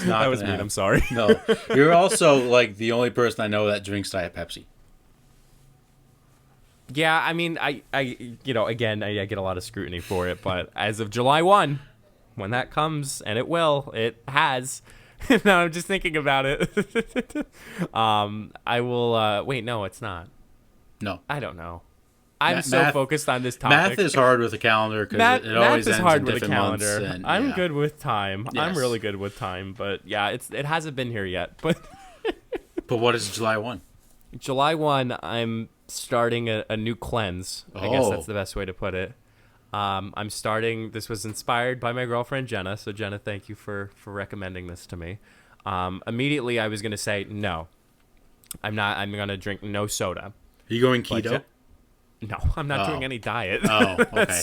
Speaker 1: That was mean. I'm sorry.
Speaker 2: No, you're also like the only person I know that drinks Diet Pepsi.
Speaker 1: Yeah, I mean, I again, I get a lot of scrutiny for it, but as of July 1, when that comes, and it has. Now I'm just thinking about it. I will. Wait, no, it's not.
Speaker 2: No,
Speaker 1: I don't know. I'm so focused on this topic.
Speaker 2: Math is hard with a calendar because it always ends in different months. And,
Speaker 1: I'm good with time.
Speaker 2: Yes.
Speaker 1: I'm really good with time, but yeah, it hasn't been here yet. But
Speaker 2: but what is July 1?
Speaker 1: July 1, I'm starting a new cleanse. I guess that's the best way to put it. I'm starting. This was inspired by my girlfriend Jenna. So Jenna, thank you for recommending this to me. Immediately, I was gonna say no. I'm not. I'm gonna drink no soda.
Speaker 2: Are you going keto?
Speaker 1: No, I'm not doing any diet.
Speaker 2: Oh, okay.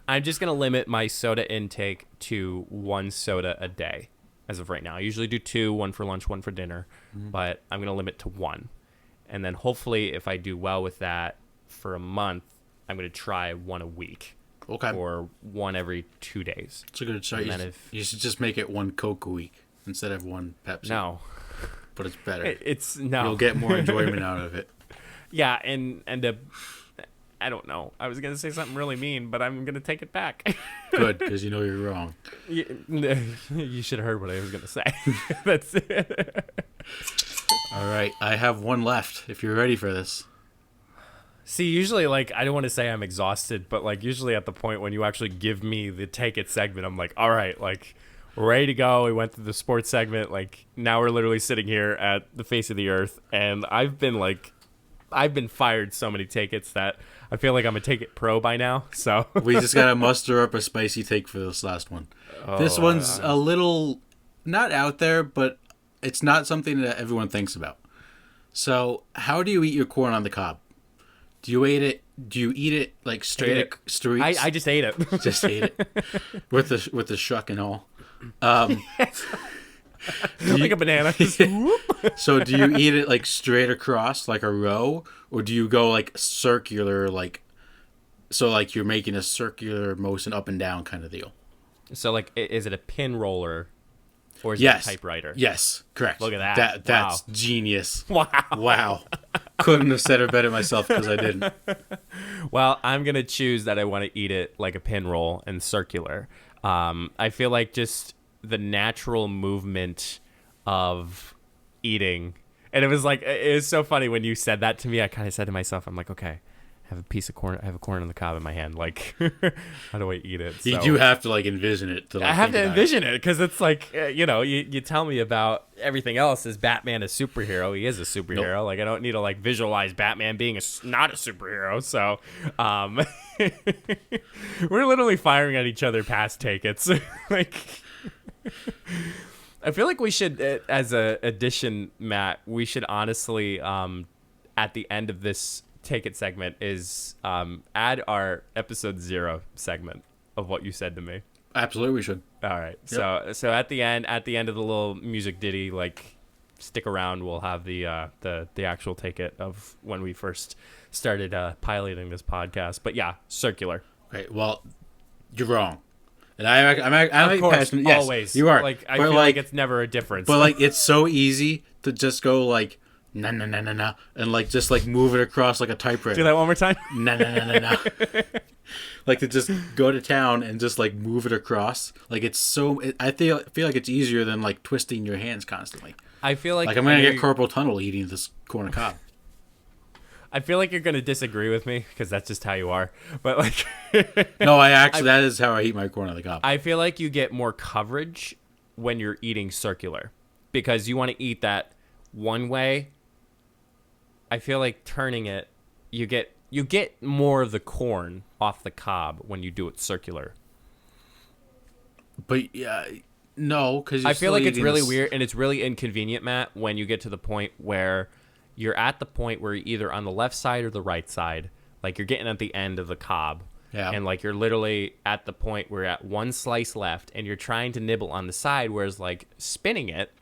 Speaker 1: I'm just gonna limit my soda intake to 1 soda a day as of right now. I usually do 2, 1 for lunch, 1 for dinner, but I'm gonna limit to 1, and then hopefully, if I do well with that for a month, I'm going to try 1 a week.
Speaker 2: Okay.
Speaker 1: Or 1 every 2 days.
Speaker 2: It's a good start. You should just make it 1 Coke a week instead of 1 Pepsi.
Speaker 1: No.
Speaker 2: But it's better.
Speaker 1: It's no.
Speaker 2: You'll get more enjoyment out of it.
Speaker 1: Yeah, and I don't know. I was going to say something really mean, but I'm going to take it back.
Speaker 2: Good, because you know you're wrong.
Speaker 1: You should have heard what I was going to say. That's it.
Speaker 2: All right. I have 1 left if you're ready for this.
Speaker 1: See, usually, like, I don't want to say I'm exhausted, but, like, usually at the point when you actually give me the Take It segment, I'm like, all right, like, we're ready to go. We went through the sports segment. Like, now we're literally sitting here at the face of the earth, and I've been fired so many Take It's that I feel like I'm a Take It pro by now, so.
Speaker 2: We just got to muster up a spicy take for this last one. This one's a little, not out there, but it's not something that everyone thinks about. So, how do you eat your corn on the cob? Do you eat it like straight?
Speaker 1: I just ate it.
Speaker 2: Just ate it with the shuck and all.
Speaker 1: Like a banana.
Speaker 2: So do you eat it like straight across like a row, or do you go like circular, like so like you're making a circular motion up and down kind of deal?
Speaker 1: So like, is it a pin roller? Or is it a typewriter?
Speaker 2: Yes, correct.
Speaker 1: Look at that.
Speaker 2: That's genius.
Speaker 1: Wow.
Speaker 2: Couldn't have said it better myself because I didn't.
Speaker 1: Well, I'm going to choose that I want to eat it like a pin roll and circular. I feel like just the natural movement of eating. And it was so funny when you said that to me. I kind of said to myself, I'm like, okay, I have a piece of corn. I have a corn on the cob in my hand. Like, how do I eat it?
Speaker 2: You do have to like envision it. To, like,
Speaker 1: I have to envision it because it's like, you tell me about everything else. Is Batman a superhero? He is a superhero. Nope. Like, I don't need to like visualize Batman being not a superhero. So, we're literally firing at each other past Take It's. Like, I feel like we should, as a addition, Matt, we should honestly, at the end of this Take It segment is add our episode 0 segment of what you said to me.
Speaker 2: Absolutely, we should.
Speaker 1: All right. Yep. So at the end of the little music ditty, like, stick around. We'll have the actual Take It of when we first started piloting this podcast. But yeah, circular.
Speaker 2: Okay. Well, you're wrong. And I'm
Speaker 1: of course,
Speaker 2: passionate. Yes,
Speaker 1: always.
Speaker 2: You are.
Speaker 1: Like, I feel like it's never a difference.
Speaker 2: But like, it's so easy to just go like, na na na na na, and like just like move it across like a typewriter.
Speaker 1: Do that one more time.
Speaker 2: Na na na na na. Like to just go to town and just like move it across. Like it's so. I feel like it's easier than like twisting your hands constantly.
Speaker 1: I feel like
Speaker 2: I'm gonna get carpal tunnel eating this corn on the cob.
Speaker 1: I feel like you're going to disagree with me because that's just how you are. But like,
Speaker 2: No, that is how I eat my corn on the cob.
Speaker 1: I feel like you get more coverage when you're eating circular because you want to eat that one way. I feel like turning it, you get more of the corn off the cob when you do it circular.
Speaker 2: But yeah, no, because
Speaker 1: I feel like it's really weird and it's really inconvenient, Matt, when you get to the point where you're at the point where you're either on the left side or the right side. Like you're getting at the end of the cob.
Speaker 2: Yeah.
Speaker 1: And like you're literally at the point where you're at one slice left and you're trying to nibble on the side, whereas like spinning it,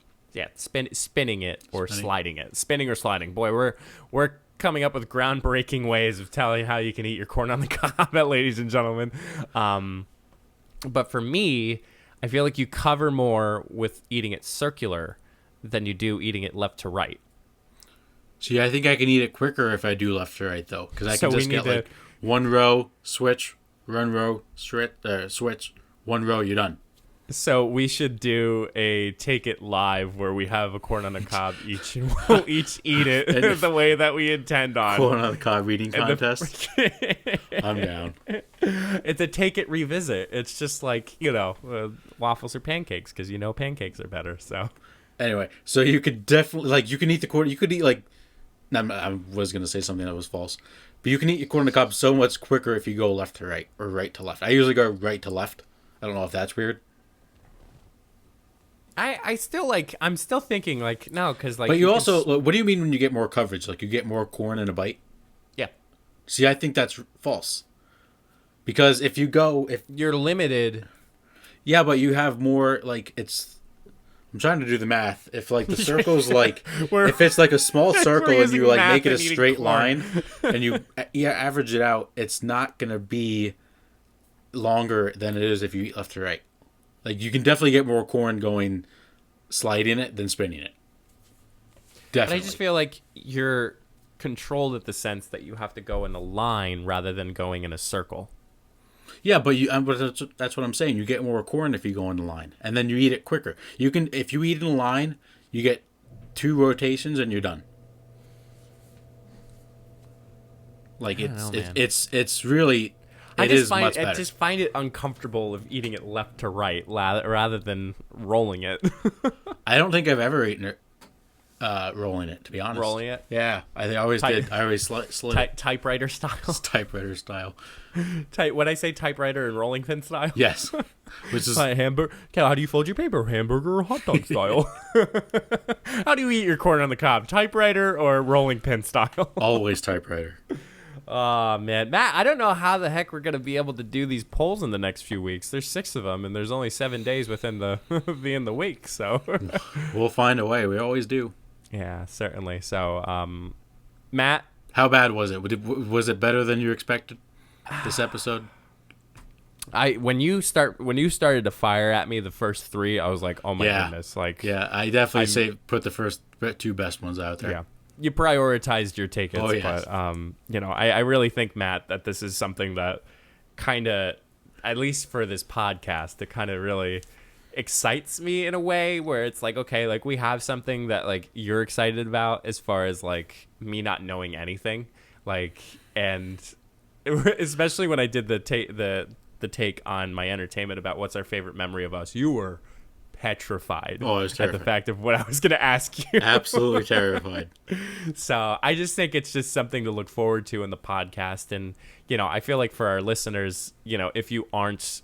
Speaker 1: spinning it or sliding it. Spinning or sliding. Boy, we're coming up with groundbreaking ways of telling how you can eat your corn on the cob, ladies and gentlemen. But for me, I feel like you cover more with eating it circular than you do eating it left to right.
Speaker 2: See, I think I can eat it quicker if I do left to right, though. Because I can just get, like, one row, switch, one row, switch, one row, you're done.
Speaker 1: So we should do a Take It Live where we have a corn on the cob each, and we'll each eat it the way that we intend on.
Speaker 2: Corn on the cob eating contest? I'm down.
Speaker 1: It's a Take It Revisit. It's just like, waffles or pancakes, because pancakes are better, so.
Speaker 2: Anyway, so you could definitely, like, you can eat the corn, you could eat, like, I was going to say something that was false. But you can eat your corn on the cob so much quicker if you go left to right or right to left. I usually go right to left. I don't know if that's weird.
Speaker 1: I'm still thinking, like, no, because, like...
Speaker 2: But you also, what do you mean when you get more coverage? Like, you get more corn in a bite?
Speaker 1: Yeah.
Speaker 2: See, I think that's false. Because if
Speaker 1: you're limited...
Speaker 2: Yeah, but you have more, like, I'm trying to do the math. If, like, the circle's, like... if it's, like, a small circle and you, like, make it a straight line and you average it out, it's not going to be longer than it is if you eat left to right. Like, you can definitely get more corn going sliding it than spinning it. Definitely.
Speaker 1: But I just feel like you're controlled at the sense that you have to go in a line rather than going in a circle.
Speaker 2: Yeah, but that's what I'm saying. You get more corn if you go in the line, and then you eat it quicker. If you eat in a line, you get 2 rotations and you're done. Like it's really much better.
Speaker 1: I just find it uncomfortable of eating it left to right rather than rolling it.
Speaker 2: I don't think I've ever eaten it rolling it, to be honest.
Speaker 1: Rolling it?
Speaker 2: Yeah, I always did. I always slid it.
Speaker 1: Typewriter style?
Speaker 2: Typewriter style.
Speaker 1: When I say typewriter and rolling pin style?
Speaker 2: Yes. Which is
Speaker 1: hamburger. How do you fold your paper? Hamburger or hot dog style? How do you eat your corn on the cob? Typewriter or rolling pin style?
Speaker 2: Always typewriter.
Speaker 1: Oh, man. Matt, I don't know how the heck we're going to be able to do these polls in the next few weeks. There's 6 of them, and there's only 7 days within the week, so.
Speaker 2: We'll find a way. We always do.
Speaker 1: Yeah, certainly. So, Matt.
Speaker 2: How bad was it? Was it better than you expected, this episode?
Speaker 1: When you started to fire at me the first 3, I was like, oh my goodness. Like,
Speaker 2: yeah, I definitely put the first 2 best ones out there.
Speaker 1: Yeah. You prioritized your tickets,
Speaker 2: yes.
Speaker 1: but I really think, Matt, that this is something that kind of, at least for this podcast, it kind of really excites me in a way where it's like, okay, like we have something that like you're excited about as far as like me not knowing anything, like, and especially when I did the take on my entertainment about what's our favorite memory of us, you were petrified at the fact of what I was going to ask you.
Speaker 2: Absolutely terrified.
Speaker 1: So I just think it's just something to look forward to in the podcast. And, I feel like for our listeners, if you aren't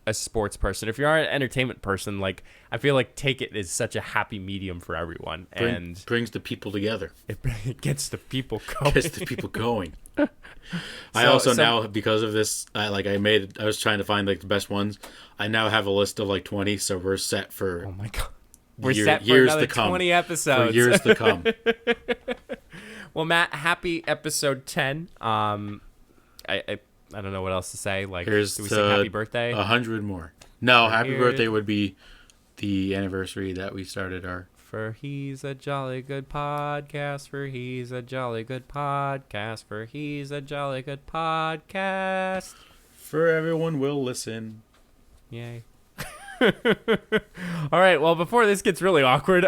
Speaker 1: a sports person, if you are an entertainment person, like I feel like Take It is such a happy medium for everyone. And
Speaker 2: brings the people together.
Speaker 1: It gets the people going.
Speaker 2: I also now, because of this, I was trying to find like the best ones. I now have a list of like 20, so we're set for.
Speaker 1: Oh my god, we're set for another 20 episodes.
Speaker 2: For years to come.
Speaker 1: Well, Matt, happy episode 10. I don't know what else to say. Like, do we sing happy birthday?
Speaker 2: 100 more. No, happy birthday would be the anniversary that we started our.
Speaker 1: For he's a jolly good podcast. For he's a jolly good podcast. For he's a jolly good podcast.
Speaker 2: For everyone will listen.
Speaker 1: Yay. All right. Well, before this gets really awkward,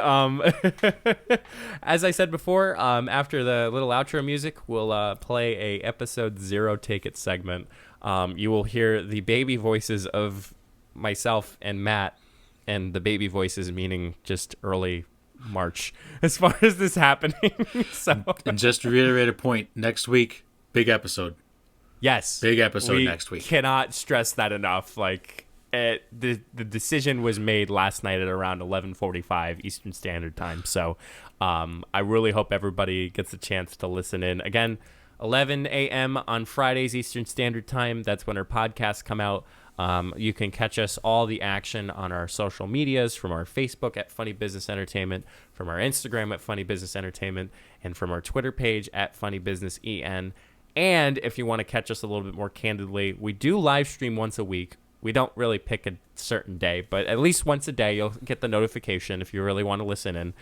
Speaker 1: as I said before, after the little outro music, we'll play a episode 0 Take It segment. You will hear the baby voices of myself and Matt, and the baby voices meaning just early March as far as this happening. So,
Speaker 2: And just to reiterate a point, next week, big episode.
Speaker 1: yes,
Speaker 2: Big episode
Speaker 1: we
Speaker 2: next week.
Speaker 1: Cannot stress that enough. Like, the decision was made last night at around 11:45 Eastern Standard Time. So I really hope everybody gets a chance to listen in. Again, 11 a.m. on Fridays Eastern Standard Time. That's when our podcasts come out. You can catch us all the action on our social medias, from our Facebook at Funny Business Entertainment, from our Instagram at Funny Business Entertainment, and from our Twitter page at Funny Business EN. And if you want to catch us a little bit more candidly, we do live stream once a week. We don't really pick a certain day, but at least once a day you'll get the notification if you really want to listen in.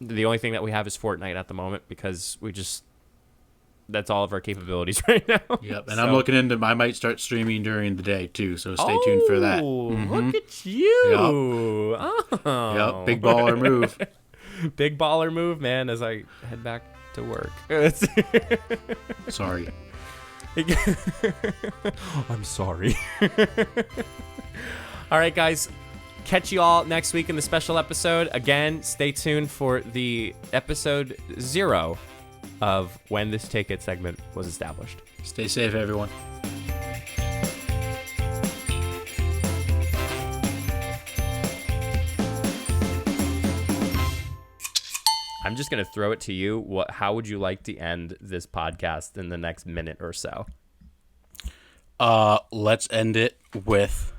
Speaker 1: The only thing that we have is Fortnite at the moment because that's all of our capabilities right now.
Speaker 2: Yep, and I'm looking into, I might start streaming during the day too, so stay tuned for that.
Speaker 1: Look at you.
Speaker 2: Yep.
Speaker 1: Oh.
Speaker 2: Yep, big baller move.
Speaker 1: Big baller move, man, as I head back to work.
Speaker 2: Sorry.
Speaker 1: I'm sorry. All right, guys. Catch you all next week in the special episode. Again, stay tuned for the episode 0 of when this Take It segment was established.
Speaker 2: Stay safe, everyone.
Speaker 1: I'm just going to throw it to you. How would you like to end this podcast in the next minute or so?
Speaker 2: Let's end it with...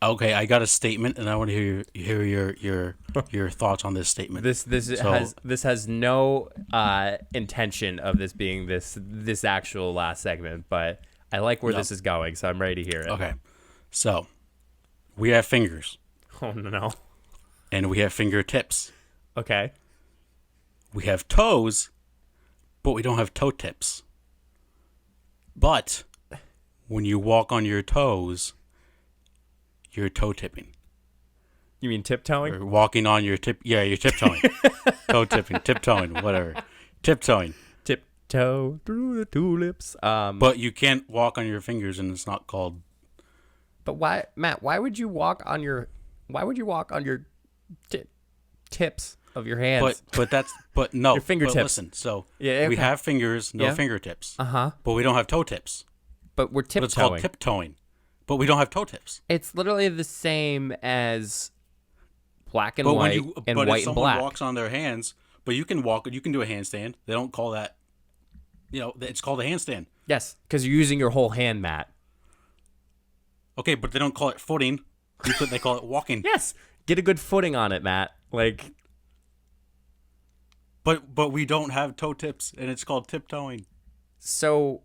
Speaker 2: Okay, I got a statement, and I want to hear your thoughts on this statement.
Speaker 1: This has no intention of this being this actual last segment, but I like where this is going, so I'm ready to hear it.
Speaker 2: Okay, so we have fingers.
Speaker 1: Oh no.
Speaker 2: And we have fingertips.
Speaker 1: Okay.
Speaker 2: We have toes, but we don't have toe tips. But when you walk on your toes, you're toe tipping.
Speaker 1: You mean tiptoeing?
Speaker 2: Or walking on your tip. Yeah, you're tiptoeing. Toe tipping, tiptoeing, whatever. Tiptoeing.
Speaker 1: Tiptoe through the tulips.
Speaker 2: But you can't walk on your fingers, and it's not called.
Speaker 1: But why, Matt? Why would you walk on your tips of your hands?
Speaker 2: But no.
Speaker 1: Your fingertips.
Speaker 2: But listen, so
Speaker 1: Yeah,
Speaker 2: we
Speaker 1: okay.
Speaker 2: have fingers, no fingertips. But we don't have toe tips.
Speaker 1: But we're tiptoeing.
Speaker 2: But it's called tiptoeing. But we don't have toe tips.
Speaker 1: It's literally the same as black and
Speaker 2: But
Speaker 1: white and
Speaker 2: but
Speaker 1: white
Speaker 2: if
Speaker 1: and
Speaker 2: someone
Speaker 1: black.
Speaker 2: walks on their hands, but you can do a handstand. They don't call that. It's called a handstand.
Speaker 1: Yes, because you're using your whole hand, Matt.
Speaker 2: Okay, but they don't call it footing. They call it walking.
Speaker 1: Yes, get a good footing on it, Matt. Like.
Speaker 2: But we don't have toe tips, and it's called tiptoeing.
Speaker 1: So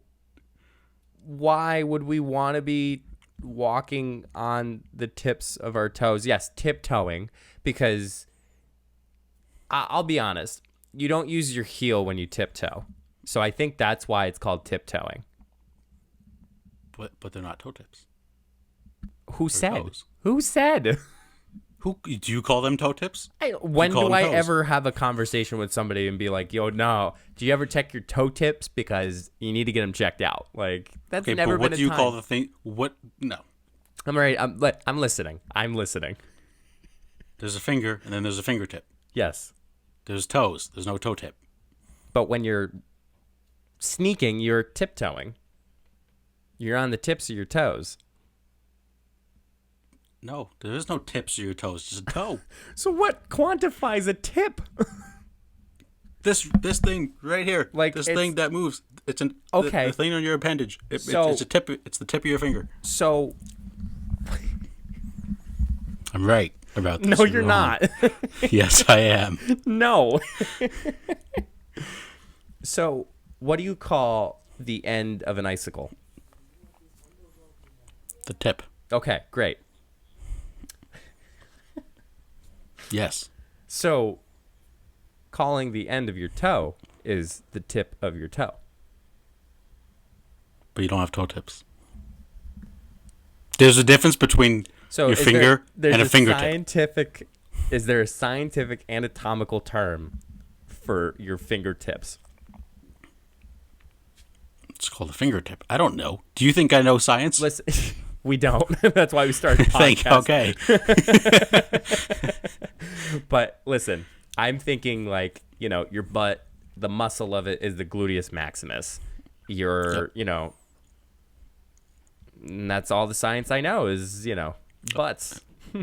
Speaker 1: why would we want to be walking on the tips of our toes? Yes, tiptoeing, because I'll be honest, you don't use your heel when you tiptoe. So I think that's why it's called tiptoeing.
Speaker 2: But they're not toe tips.
Speaker 1: Who said?
Speaker 2: Toes.
Speaker 1: Who said?
Speaker 2: Who do you call them toe tips?
Speaker 1: When
Speaker 2: call
Speaker 1: do
Speaker 2: them
Speaker 1: I
Speaker 2: toes.
Speaker 1: ever have a conversation with somebody and be like, "Yo, no, do you ever check your toe tips because you need to get them checked out?" Like that's
Speaker 2: Okay,
Speaker 1: never
Speaker 2: but what
Speaker 1: been
Speaker 2: do you
Speaker 1: a
Speaker 2: call
Speaker 1: time.
Speaker 2: the thing? What? No.
Speaker 1: I'm right. I'm listening. I'm listening.
Speaker 2: There's a finger, and then there's a fingertip.
Speaker 1: Yes.
Speaker 2: There's toes. There's no toe tip.
Speaker 1: But when you're sneaking, you're tiptoeing. You're on the tips of your toes.
Speaker 2: No, there is no tips to your toes. Just a toe.
Speaker 1: So what quantifies a tip?
Speaker 2: This thing right here,
Speaker 1: Like,
Speaker 2: this
Speaker 1: it's-
Speaker 2: thing that moves. It's
Speaker 1: Okay.
Speaker 2: the thing on your appendage.
Speaker 1: So-
Speaker 2: it's a tip. It's the tip of your finger.
Speaker 1: So
Speaker 2: I'm right about this.
Speaker 1: no, you're not.
Speaker 2: Yes, I am.
Speaker 1: No. So what do you call the end of an icicle?
Speaker 2: The tip.
Speaker 1: Okay, great.
Speaker 2: Yes.
Speaker 1: So calling the end of your toe is the tip of your toe.
Speaker 2: But you don't have toe tips. There's a difference between your finger and a fingertip.
Speaker 1: Is there a scientific anatomical term for your fingertips?
Speaker 2: It's called a fingertip. I don't know. Do you think I know science?
Speaker 1: Listen, we don't. That's why we started the podcast.
Speaker 2: Okay.
Speaker 1: But listen, I'm thinking like, your butt, the muscle of it is the gluteus maximus. And that's all the science I know is, butts.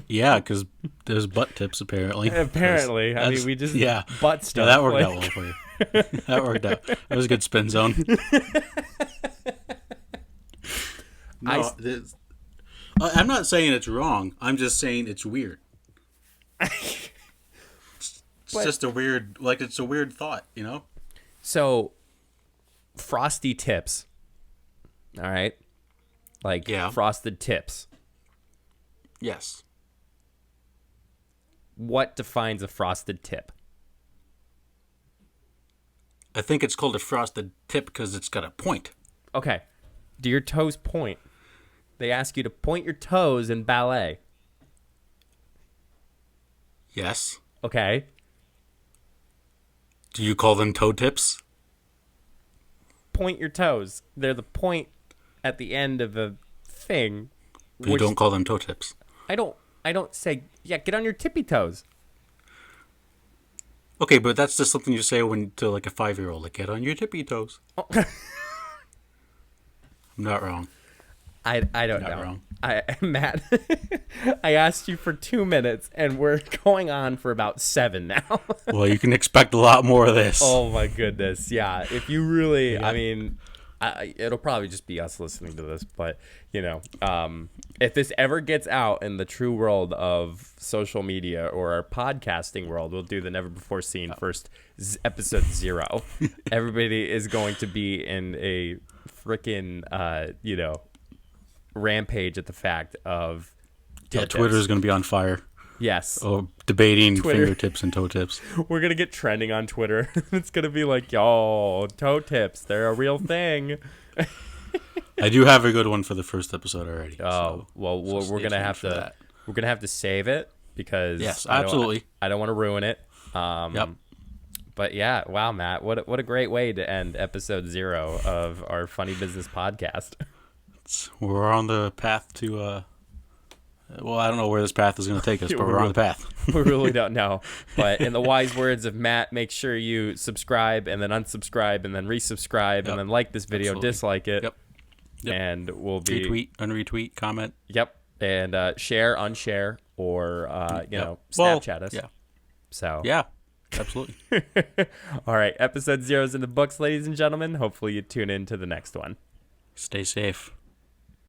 Speaker 2: Yeah, because there's butt tips apparently.
Speaker 1: Apparently. I mean, we just butt stuff.
Speaker 2: Yeah, that worked out well for you. That worked out. That was a good spin zone. I'm not saying it's wrong. I'm just saying it's weird. It's just a weird, it's a weird thought,
Speaker 1: So, frosty tips. All right? Frosted tips.
Speaker 2: Yes.
Speaker 1: What defines a frosted tip?
Speaker 2: I think it's called a frosted tip because it's got a point.
Speaker 1: Okay. Do your toes point? They ask you to point your toes in ballet.
Speaker 2: Yes.
Speaker 1: Okay.
Speaker 2: Do you call them toe tips?
Speaker 1: Point your toes. They're the point at the end of a thing.
Speaker 2: But you don't call them toe tips.
Speaker 1: I don't say, get on your tippy toes.
Speaker 2: Okay, but that's just something you say to a 5-year-old, get on your tippy toes. Oh. I'm not wrong.
Speaker 1: I don't know.
Speaker 2: Wrong.
Speaker 1: Matt, I asked you for 2 minutes, and we're going on for about 7 now.
Speaker 2: Well, you can expect a lot more of this.
Speaker 1: Oh my goodness, yeah. If you really, yeah. I mean, it'll probably just be us listening to this, but if this ever gets out in the true world of social media or our podcasting world, we'll do the never before seen first episode 0. Everybody is going to be in a freaking rampage at the fact of
Speaker 2: Twitter is going to be on fire.
Speaker 1: Yes.
Speaker 2: Oh, debating fingertips and toe tips.
Speaker 1: We're going to get trending on Twitter. It's going to be like, yo, toe tips, they're a real thing.
Speaker 2: I do have a good one for the first episode already.
Speaker 1: Oh, well, we're going to have to we're going to have to save it because
Speaker 2: yes, absolutely.
Speaker 1: I don't want to ruin it.
Speaker 2: Yep.
Speaker 1: But yeah, wow, Matt, what a great way to end episode 0 of our Funny Business podcast.
Speaker 2: We're on the path to well, I don't know where this path is going to take us, but we're on the path.
Speaker 1: We really don't know. But in the wise words of Matt, make sure you subscribe and then unsubscribe and then resubscribe and then like this video, dislike it.
Speaker 2: Yep.
Speaker 1: And we'll be
Speaker 2: retweet, unretweet, comment.
Speaker 1: Yep. And share, unshare, or Snapchat us.
Speaker 2: Yeah.
Speaker 1: So
Speaker 2: yeah, absolutely.
Speaker 1: All right, episode 0 is in the books, ladies and gentlemen. Hopefully you tune in to the next one.
Speaker 2: Stay safe.